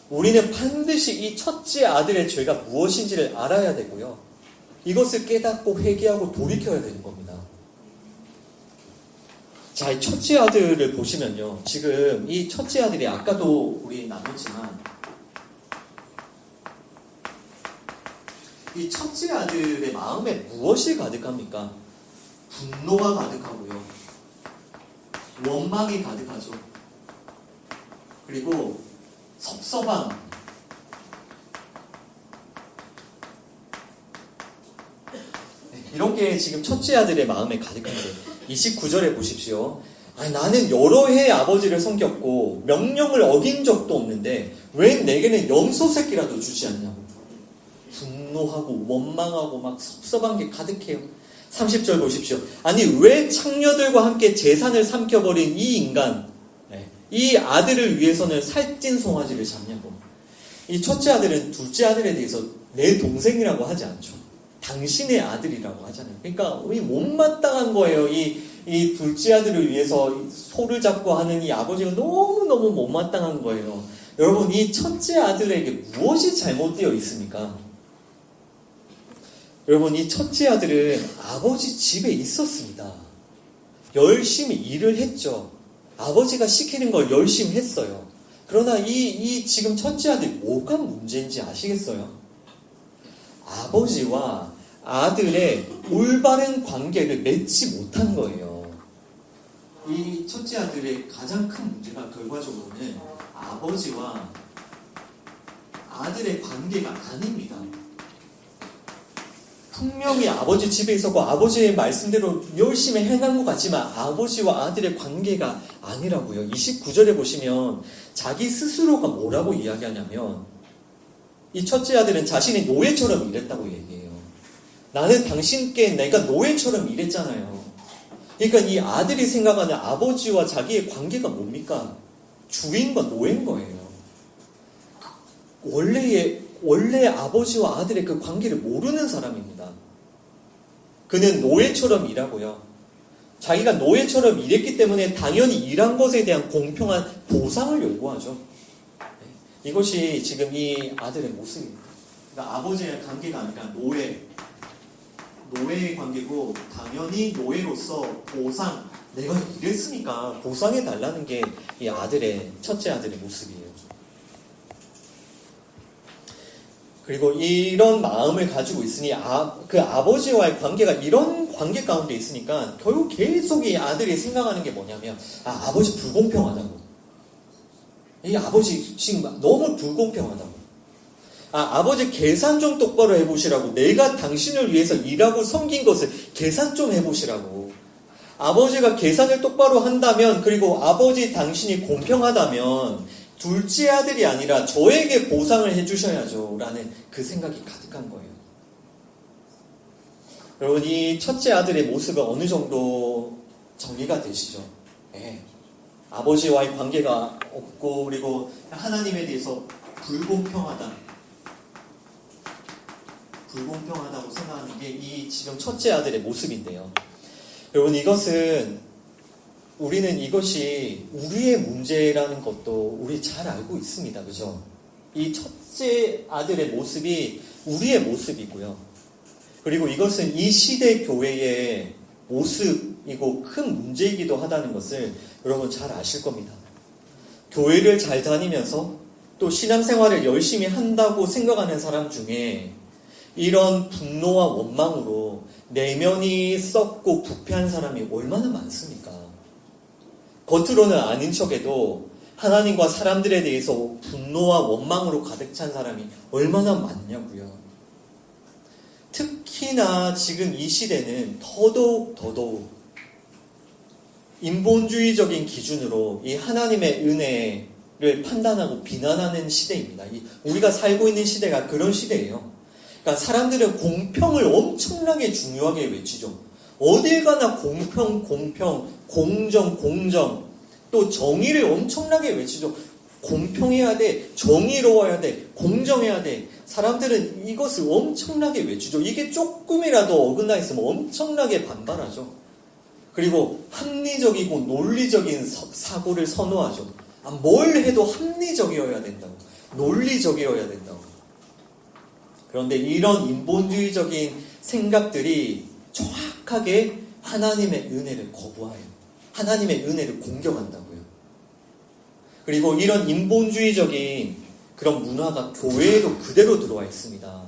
우리는 반드시 이 첫째 아들의 죄가 무엇인지를 알아야 되고요. 이것을 깨닫고 회개하고 돌이켜야 되는 겁니다. 자, 이 첫째 아들을 보시면요. 지금 이 첫째 아들이 아까도 우리 나눴지만 이 첫째 아들의 마음에 무엇이 가득합니까? 분노가 가득하고요. 원망이 가득하죠. 그리고 섭섭함. 이런 게 지금 첫째 아들의 마음에 가득한데 29절에 보십시오. 나는 여러 해 아버지를 섬겼고 명령을 어긴 적도 없는데 왜 내게는 염소 새끼라도 주지 않냐고. 분노하고 원망하고 막 섭섭한 게 가득해요. 30절 보십시오. 아니 왜 창녀들과 함께 재산을 삼켜버린 이 인간, 이 아들을 위해서는 살찐 송아지를 잡냐고. 이 첫째 아들은 둘째 아들에 대해서 내 동생이라고 하지 않죠. 당신의 아들이라고 하잖아요. 그러니까 이 못마땅한 거예요. 이 둘째 아들을 위해서 소를 잡고 하는 이 아버지가 너무너무 못마땅한 거예요. 여러분, 이 첫째 아들에게 무엇이 잘못되어 있습니까? 여러분, 이 첫째 아들은 아버지 집에 있었습니다. 열심히 일을 했죠. 아버지가 시키는 걸 열심히 했어요. 그러나 이 지금 첫째 아들이 뭐가 문제인지 아시겠어요? 아버지와 아들의 올바른 관계를 맺지 못한 거예요. 이 첫째 아들의 가장 큰 문제가 결과적으로는 아버지와 아들의 관계가 아닙니다. 분명히 아버지 집에 있었고 아버지의 말씀대로 열심히 행한 것 같지만 아버지와 아들의 관계가 아니라고요. 29절에 보시면 자기 스스로가 뭐라고 이야기하냐면 이 첫째 아들은 자신이 노예처럼 일했다고 얘기해요. 나는 당신께 내가 노예처럼 일했잖아요. 그러니까 이 아들이 생각하는 아버지와 자기의 관계가 뭡니까? 주인과 노예인 거예요. 원래 아버지와 아들의 그 관계를 모르는 사람입니다. 그는 노예처럼 일하고요. 자기가 노예처럼 일했기 때문에 당연히 일한 것에 대한 공평한 보상을 요구하죠. 이것이 지금 이 아들의 모습입니다. 그러니까 아버지의 관계가 아니라 노예의 관계고 당연히 노예로서 보상, 내가 이랬으니까 보상해 달라는 게 이 첫째 아들의 모습이에요. 그리고 이런 마음을 가지고 있으니 그 아버지와의 관계가 이런 관계 가운데 있으니까 결국 계속 이 아들이 생각하는 게 뭐냐면 아버지 불공평하다고. 이 아버지 지금 너무 불공평하다고. 아버지 계산 좀 똑바로 해보시라고. 내가 당신을 위해서 일하고 섬긴 것을 계산 좀 해보시라고. 아버지가 계산을 똑바로 한다면 그리고 아버지 당신이 공평하다면 둘째 아들이 아니라 저에게 보상을 해주셔야죠 라는 그 생각이 가득한 거예요. 여러분, 이 첫째 아들의 모습은 어느 정도 정리가 되시죠? 네. 아버지와의 관계가 없고, 그리고 하나님에 대해서 불공평하다고 생각하는 게 이 지금 첫째 아들의 모습인데요. 여러분, 우리는 이것이 우리의 문제라는 것도 우리 잘 알고 있습니다. 그죠? 이 첫째 아들의 모습이 우리의 모습이고요. 그리고 이것은 이 시대 교회의 모습이고 큰 문제이기도 하다는 것을 여러분 잘 아실 겁니다. 교회를 잘 다니면서 또 신앙생활을 열심히 한다고 생각하는 사람 중에 이런 분노와 원망으로 내면이 썩고 부패한 사람이 얼마나 많습니까? 겉으로는 아닌 척해도 하나님과 사람들에 대해서 분노와 원망으로 가득 찬 사람이 얼마나 많냐고요. 특히나 지금 이 시대는 더더욱 인본주의적인 기준으로 이 하나님의 은혜를 판단하고 비난하는 시대입니다. 우리가 살고 있는 시대가 그런 시대예요. 그러니까 사람들은 공평을 엄청나게 중요하게 외치죠. 어딜 가나 공평, 공정, 또 정의를 엄청나게 외치죠. 공평해야 돼, 정의로워야 돼, 공정해야 돼. 사람들은 이것을 엄청나게 외치죠. 이게 조금이라도 어긋나 있으면 엄청나게 반발하죠. 그리고 합리적이고 논리적인 사고를 선호하죠. 뭘 해도 합리적이어야 된다고, 논리적이어야 된다고. 그런데 이런 인본주의적인 생각들이 정확하게 하나님의 은혜를 거부하여 하나님의 은혜를 공격한다고요. 그리고 이런 인본주의적인 그런 문화가 교회에도 그대로 들어와 있습니다.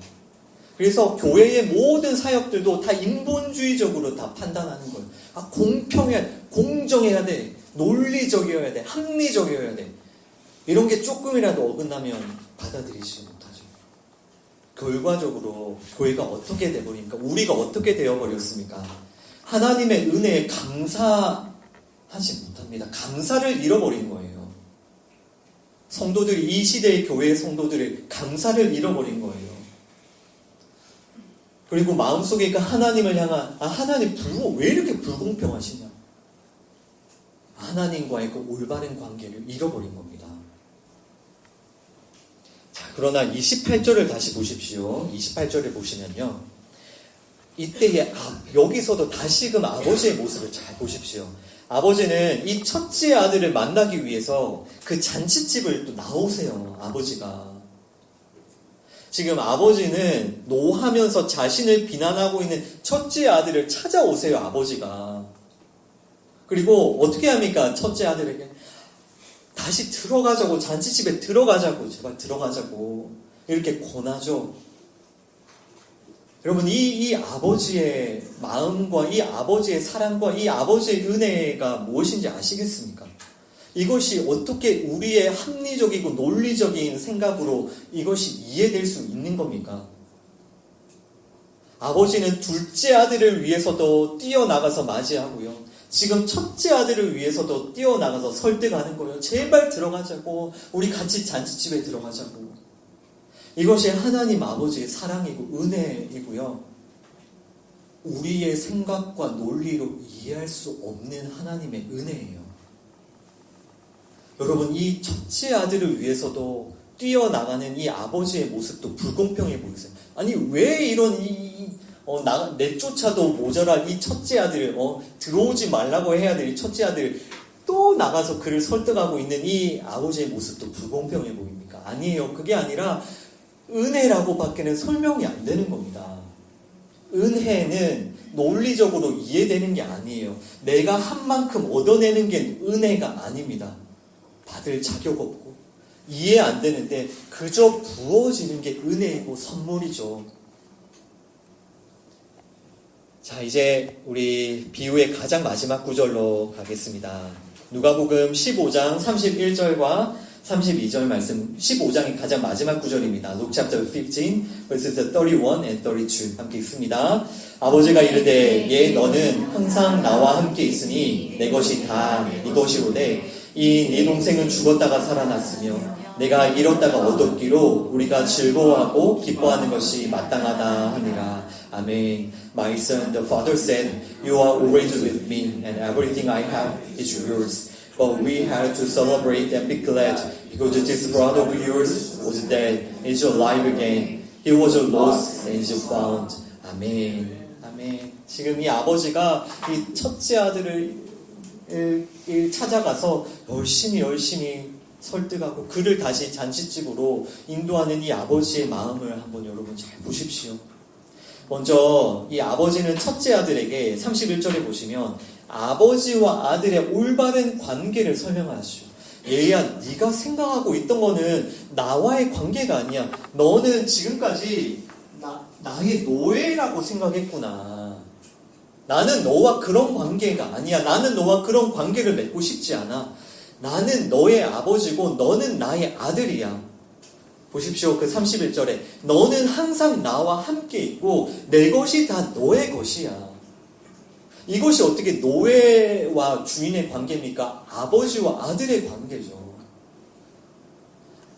그래서 교회의 모든 사역들도 다 인본주의적으로 다 판단하는 거예요. 공평해야 돼, 공정해야 돼, 논리적이어야 돼, 합리적이어야 돼. 이런 게 조금이라도 어긋나면 받아들이지 못하죠. 결과적으로 교회가 어떻게 돼버립니까? 우리가 어떻게 되어버렸습니까? 하나님의 은혜에 감사하지 못합니다. 감사를 잃어버린 거예요. 성도들이, 이 시대의 교회의 성도들이 감사를 잃어버린 거예요. 그리고 마음속에 그 하나님을 향한 하나님 왜 이렇게 불공평하시냐? 하나님과의 그 올바른 관계를 잃어버린 겁니다. 자, 그러나 28절을 다시 보십시오. 28절을 보시면요. 이때의 여기서도 다시금 아버지의 모습을 잘 보십시오. 아버지는 이 첫째 아들을 만나기 위해서 그 잔치집을 또 나오세요. 아버지가. 지금 아버지는 노하면서 자신을 비난하고 있는 첫째 아들을 찾아오세요. 아버지가. 그리고 어떻게 합니까? 첫째 아들에게 다시 들어가자고, 잔치집에 들어가자고, 제발 들어가자고 이렇게 권하죠. 여러분, 이 아버지의 마음과 이 아버지의 사랑과 이 아버지의 은혜가 무엇인지 아시겠습니까? 이것이 어떻게 우리의 합리적이고 논리적인 생각으로 이것이 이해될 수 있는 겁니까? 아버지는 둘째 아들을 위해서도 뛰어나가서 맞이하고요. 지금 첫째 아들을 위해서도 뛰어나가서 설득하는 거예요. 제발 들어가자고, 우리 같이 잔치집에 들어가자고. 이것이 하나님 아버지의 사랑이고 은혜이고요. 우리의 생각과 논리로 이해할 수 없는 하나님의 은혜예요. 여러분, 이 첫째 아들을 위해서도 뛰어나가는 이 아버지의 모습도 불공평해 보이세요. 아니, 왜 이런 내쫓아도 모자랄 이 첫째 아들, 들어오지 말라고 해야 될 이 첫째 아들 또 나가서 그를 설득하고 있는 이 아버지의 모습도 불공평해 보입니까? 아니에요. 그게 아니라 은혜라고 밖에는 설명이 안 되는 겁니다. 은혜는 논리적으로 이해되는 게 아니에요. 내가 한 만큼 얻어내는 게 은혜가 아닙니다. 받을 자격 없고 이해 안 되는데 그저 부어지는 게 은혜이고 선물이죠. 자, 이제 우리 비유의 가장 마지막 구절로 가겠습니다. 누가복음 15장 31절과 32절 말씀, 15장의 가장 마지막 구절입니다. Luke chapter 15, verses 31 and 32 함께 읽습니다. 아버지가 이르되 너는 항상 나와 함께 있으니 내 것이 다 네 것이로되 이 네 동생은 죽었다가 살아났으며 내가 잃었다가 얻었기로 우리가 즐거워하고 기뻐하는 것이 마땅하다 하니라. 아멘. My son, the father said, You are always with me, and everything I have is yours. But we had to celebrate and be glad, because this brother of yours was dead and is alive again. He was lost and is found. 아멘. 아멘. 지금 이 아버지가 이 첫째 아들을 찾아가서 열심히 설득하고 그를 다시 잔치집으로 인도하는 이 아버지의 마음을 한번 여러분 잘 보십시오. 먼저 이 아버지는 첫째 아들에게 31절에 보시면 아버지와 아들의 올바른 관계를 설명하시죠. 얘야, 네가 생각하고 있던 거는 나와의 관계가 아니야. 너는 지금까지 나의 노예라고 생각했구나. 나는 너와 그런 관계가 아니야. 나는 너와 그런 관계를 맺고 싶지 않아. 나는 너의 아버지고 너는 나의 아들이야. 보십시오. 그 31절에 너는 항상 나와 함께 있고 내 것이 다 너의 것이야. 이것이 어떻게 노예와 주인의 관계입니까? 아버지와 아들의 관계죠.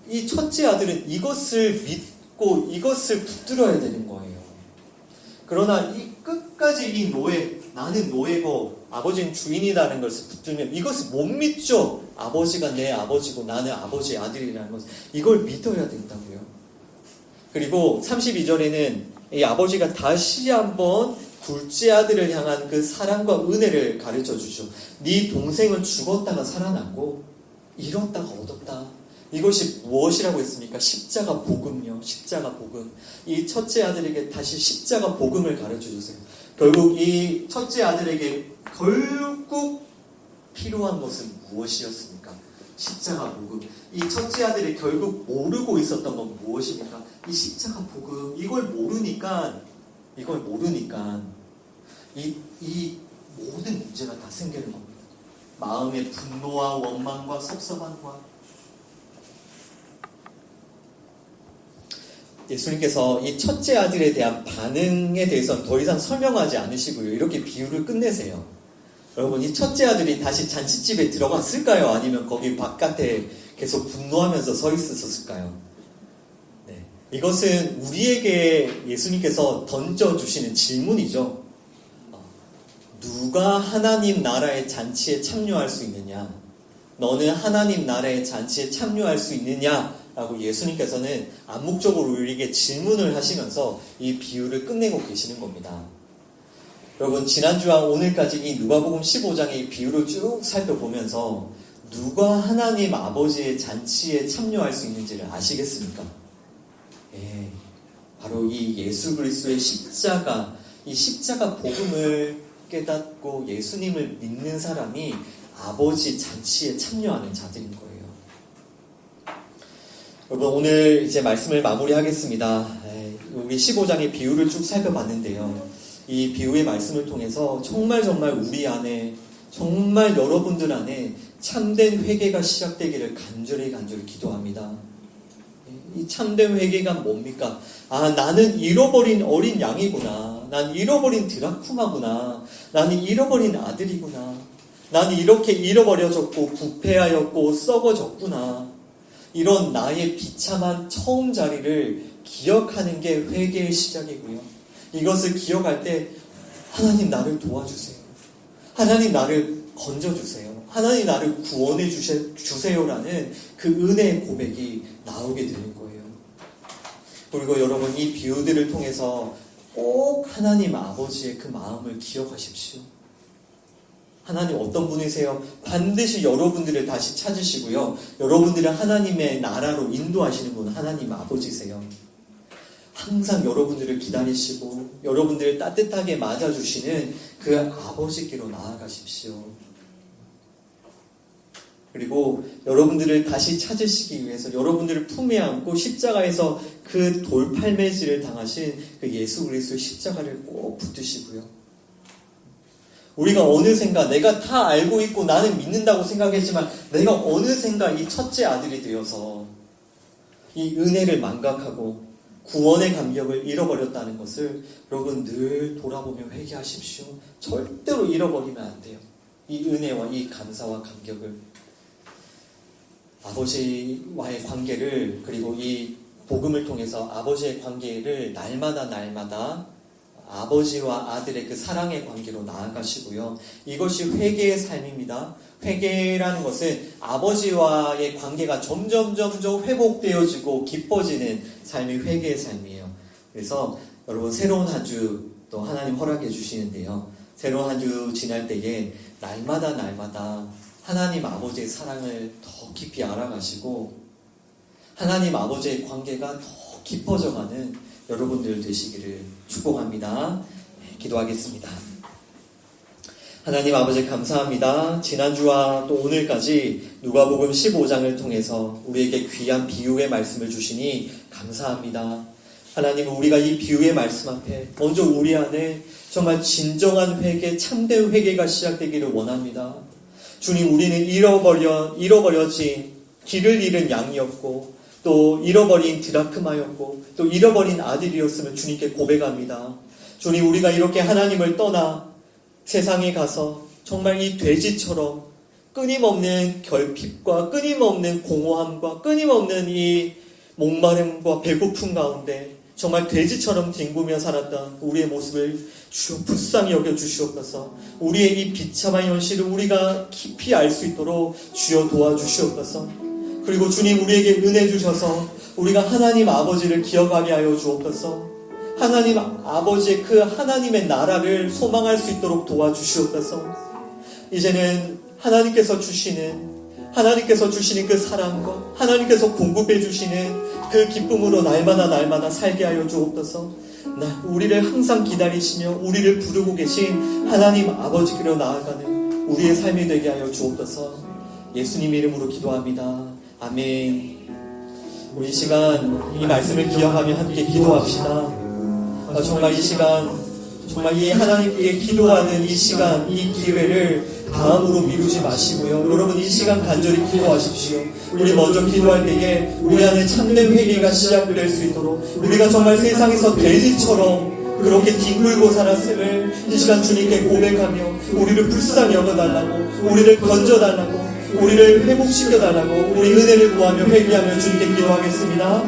이 첫째 아들은 이것을 믿고 이것을 붙들어야 되는 거예요. 그러나 끝까지 이 노예, 나는 노예고 아버지는 주인이라는 것을 붙들면 이것을 못 믿죠. 아버지가 내 아버지고 나는 아버지의 아들이라는 것을 이걸 믿어야 된다고요. 그리고 32절에는 이 아버지가 다시 한번 둘째 아들을 향한 그 사랑과 은혜를 가르쳐 주죠. 네 동생은 죽었다가 살아났고 잃었다가 얻었다. 이것이 무엇이라고 했습니까? 십자가 복음요. 십자가 복음. 이 첫째 아들에게 다시 십자가 복음을 가르쳐 주세요. 결국 이 첫째 아들에게 결국 필요한 것은 무엇이었습니까? 십자가 복음. 이 첫째 아들이 결국 모르고 있었던 건 무엇입니까? 이 십자가 복음. 이걸 모르니까 이 모든 문제가 다 생기는 겁니다. 마음의 분노와 원망과 섭섭함과 예수님께서 이 첫째 아들에 대한 반응에 대해서는 더 이상 설명하지 않으시고요. 이렇게 비유를 끝내세요. 여러분, 이 첫째 아들이 다시 잔치집에 들어갔을까요? 아니면 거기 바깥에 계속 분노하면서 서 있었을까요? 네. 이것은 우리에게 예수님께서 던져주시는 질문이죠. 누가 하나님 나라의 잔치에 참여할 수 있느냐? 너는 하나님 나라의 잔치에 참여할 수 있느냐? 라고 예수님께서는 암묵적으로 우리에게 질문을 하시면서 이 비유를 끝내고 계시는 겁니다. 여러분, 지난주와 오늘까지 이 누가복음 15장의 이 비유를 쭉 살펴보면서 누가 하나님 아버지의 잔치에 참여할 수 있는지를 아시겠습니까? 예, 바로 이 예수 그리스도의 십자가, 이 십자가 복음을 깨닫고 예수님을 믿는 사람이 아버지 잔치에 참여하는 자들인 거예요. 여러분, 오늘 이제 말씀을 마무리하겠습니다. 우리 15장의 비유를 쭉 살펴봤는데요. 이 비유의 말씀을 통해서 정말 우리 안에, 정말 여러분들 안에 참된 회개가 시작되기를 간절히 기도합니다. 이 참된 회개가 뭡니까? 나는 잃어버린 어린 양이구나. 난 잃어버린 드라쿠마구나. 나는 잃어버린 아들이구나. 나는 이렇게 잃어버려졌고 부패하였고 썩어졌구나. 이런 나의 비참한 처음 자리를 기억하는 게 회개의 시작이고요. 이것을 기억할 때 하나님 나를 도와주세요. 하나님 나를 건져주세요. 하나님 나를 구원해 주세요라는 그 은혜의 고백이 나오게 되는 거예요. 그리고 여러분, 이 비유들을 통해서 꼭 하나님 아버지의 그 마음을 기억하십시오. 하나님 어떤 분이세요? 반드시 여러분들을 다시 찾으시고요. 여러분들을 하나님의 나라로 인도하시는 분 하나님 아버지세요. 항상 여러분들을 기다리시고 여러분들을 따뜻하게 맞아주시는 그 아버지께로 나아가십시오. 그리고 여러분들을 다시 찾으시기 위해서 여러분들을 품에 안고 십자가에서 그 돌팔매질을 당하신 그 예수 그리스도의 십자가를 꼭 붙드시고요. 우리가 어느샌가 내가 다 알고 있고 나는 믿는다고 생각했지만 내가 어느샌가 이 첫째 아들이 되어서 이 은혜를 망각하고 구원의 감격을 잃어버렸다는 것을 여러분 늘 돌아보며 회개하십시오. 절대로 잃어버리면 안 돼요. 이 은혜와 이 감사와 감격을. 아버지와의 관계를, 그리고 이 복음을 통해서 아버지의 관계를 날마다 아버지와 아들의 그 사랑의 관계로 나아가시고요. 이것이 회개의 삶입니다. 회개라는 것은 아버지와의 관계가 점점 회복되어지고 깊어지는 삶이 회개의 삶이에요. 그래서 여러분, 새로운 한 주 또 하나님 허락해 주시는데요. 새로운 한 주 지날 때에 날마다 하나님 아버지의 사랑을 더 깊이 알아가시고 하나님 아버지의 관계가 더 깊어져가는 여러분들 되시기를 축복합니다. 기도하겠습니다. 하나님 아버지, 감사합니다. 지난주와 또 오늘까지 누가복음 15장을 통해서 우리에게 귀한 비유의 말씀을 주시니 감사합니다. 하나님, 우리가 이 비유의 말씀 앞에 먼저 우리 안에 정말 진정한 회개, 참된 회개가 시작되기를 원합니다. 주님, 우리는 잃어버려진 길을 잃은 양이었고 또 잃어버린 드라크마였고 또 잃어버린 아들이었음을 주님께 고백합니다. 주님, 우리가 이렇게 하나님을 떠나 세상에 가서 정말 이 돼지처럼 끊임없는 결핍과 끊임없는 공허함과 끊임없는 이 목마름과 배고픔 가운데 정말 돼지처럼 뒹구며 살았던 우리의 모습을 주여 불쌍히 여겨주시옵소서. 우리의 이 비참한 현실을 우리가 깊이 알 수 있도록 주여 도와주시옵소서. 그리고 주님, 우리에게 은혜 주셔서 우리가 하나님 아버지를 기억하게 하여 주옵소서. 하나님 아버지의 그 하나님의 나라를 소망할 수 있도록 도와주시옵소서. 이제는 하나님께서 주시는 그 사랑과 하나님께서 공급해 주시는 그 기쁨으로 날마다 살게 하여 주옵소서. 우리를 항상 기다리시며 우리를 부르고 계신 하나님 아버지께로 나아가는 우리의 삶이 되게 하여 주옵소서. 예수님 이름으로 기도합니다. 아멘. 우리 이 시간 이 말씀을 기억하며 함께 기도합시다. 정말 이 시간, 정말 이 하나님께 기도하는 이 시간, 이 기회를 다음으로 미루지 마시고요. 여러분, 이 시간 간절히 기도하십시오. 우리 먼저 기도할 때에 우리 안에 참된 회개가 시작될 수 있도록, 우리가 정말 세상에서 돼지처럼 그렇게 뒹굴고 살았음을 이 시간 주님께 고백하며 우리를 불쌍히 여겨달라고, 우리를 건져달라고, 우리를 회복시켜달라고 우리 은혜를 구하며 회개하며 주님께 기도하겠습니다.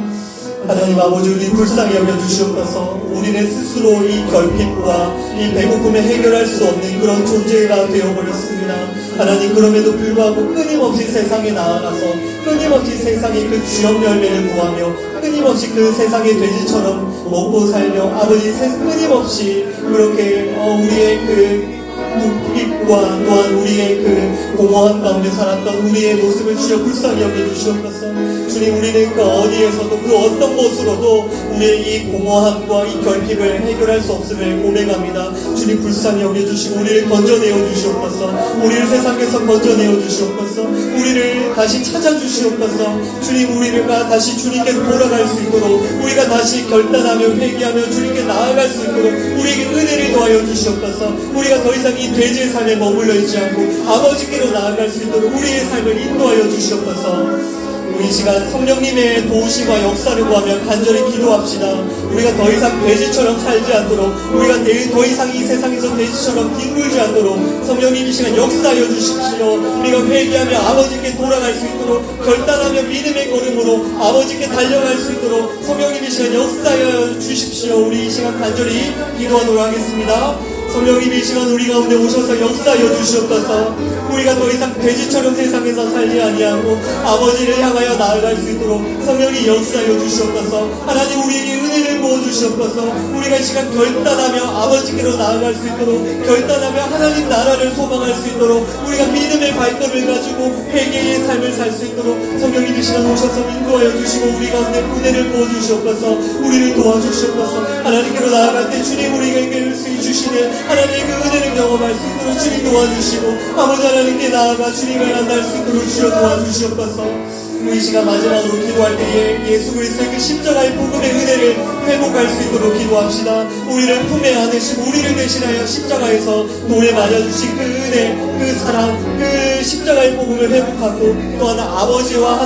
하나님 아버지, 우리 불쌍히 여겨주시옵소서. 우리는 스스로 이 결핍과 이 배고픔에 해결할 수 없는 그런 존재가 되어버렸습니다. 하나님, 그럼에도 불구하고 끊임없이 세상에 나아가서 끊임없이 세상의 그 주역 열매를 구하며 끊임없이 그 세상의 돼지처럼 먹고 살며 아버지 끊임없이 그렇게 우리의 그 눈빛과 또한 우리의 그 공허한 가운데 살았던 우리의 모습을 주여 불쌍히 여겨주시옵소서. 주님, 우리는 그 어디에서도 그 어떤 곳으로도 우리의 이 공허함과 이 결핍을 해결할 수 없음을 고백합니다. 주님, 불쌍히 여겨주시고 우리를 건져내어 주시옵소서. 우리를 세상에서 건져내어 주시옵소서. 우리를 다시 찾아주시옵소서. 주님, 우리가 다시 주님께 돌아갈 수 있도록, 우리가 다시 결단하며 회개하며 주님께 나아갈 수 있도록 우리에게 은혜를 더하여 주시옵소서. 우리가 더 이상 이 돼지의 삶에 머물러 있지 않고 아버지께로 나아갈 수 있도록 우리의 삶을 인도하여 주시옵소서. 우리 시간 성령님의 도우심과 역사를 구하며 간절히 기도합시다. 우리가 더 이상 돼지처럼 살지 않도록, 우리가 더 이상 이 세상에서 돼지처럼 뒹굴지 않도록 성령님 이 시간 역사하여 주십시오. 우리가 회개하며 아버지께 돌아갈 수 있도록, 결단하며 믿음의 걸음으로 아버지께 달려갈 수 있도록 성령님 이 시간 역사하여 주십시오. 우리 이 시간 간절히 기도하도록 하겠습니다. 성령님 이 시간 우리 가운데 오셔서 역사하여 주시옵소서. 우리가 더 이상 돼지처럼 세상에서 살지 아니하고 아버지를 향하여 나아갈 수 있도록 성령이 역사하여 주시옵소서. 하나님, 우리에게 은혜를 부어주시옵소서. 우리가 이 시간 결단하며 아버지께로 나아갈 수 있도록, 결단하며 하나님 나라를 소망할 수 있도록, 우리가 믿음의 발걸음을 가지고 회개의 삶을 살 수 있도록 성령님 이 시간 오셔서 인도하여 주시고 우리 가운데 은혜를 부어주시옵소서. 우리를 도와주시옵소서. 하나님께로 나아갈 때 주님, 우리에게 주시는 하나님의 그 은혜를 경험할 수 있도록 주님 도와주시고 아버지 하나님께 나아가 주님을 만날 수 있도록 주여 도와주시옵소서. 이 시간 마지막으로 기도할 때에 예수 그리스도의 그 십자가의 복음의 은혜를 회복할 수 있도록 기도합시다. 우리를 품에 안으시고 우리를 대신하여 십자가에서 돌에 맞아주신 그 은혜, 그 사랑, 그 십자가의 복음을 회복하고 또한 아버지와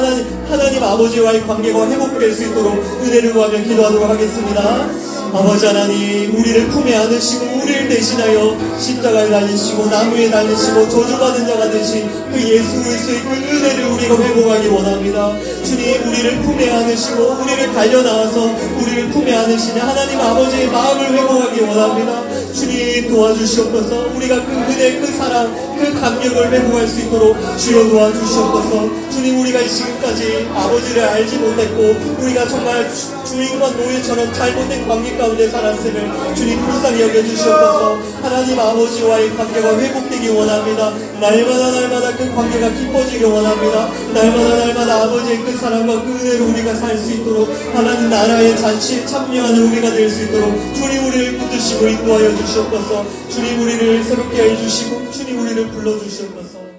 하나님 아버지와의 관계가 회복될 수 있도록 은혜를 구하며 기도하도록 하겠습니다. 아버지 하나님, 우리를 품에 안으시고 우리를 대신하여 십자가에 달리시고 나무에 달리시고 저주받은 자가 되신 그 예수 그리스도의 그 은혜를 우리가 회복하기 원합니다. 주님, 우리를 품에 안으시고 우리를 달려나와서 우리를 품에 안으시는 하나님 아버지의 마음을 회복하기 원합니다. 주님, 도와주시옵소서. 우리가 그 은혜, 그 사랑, 그 감격을 회복할 수 있도록 주여 도와주시옵소서. 주님, 우리가 지금까지 아버지를 알지 못했고 우리가 정말 주인과 노예처럼 잘못된 관계 가운데 살았음을 주님 불쌍히 여겨주시옵소서. 하나님 아버지와의 관계가 회복되기 원합니다. 날마다 그 관계가 깊어지기 원합니다. 날마다 아버지의 그 사랑과 그 은혜로 우리가 살 수 있도록 하나님 나라의 잔치에 참여하는 우리가 될 수 있도록 주님 우리를 붙드시고 인도하여 주시옵소서. 주님 우리를 새롭게 해주시고 주님 우리를 불러주시옵소서.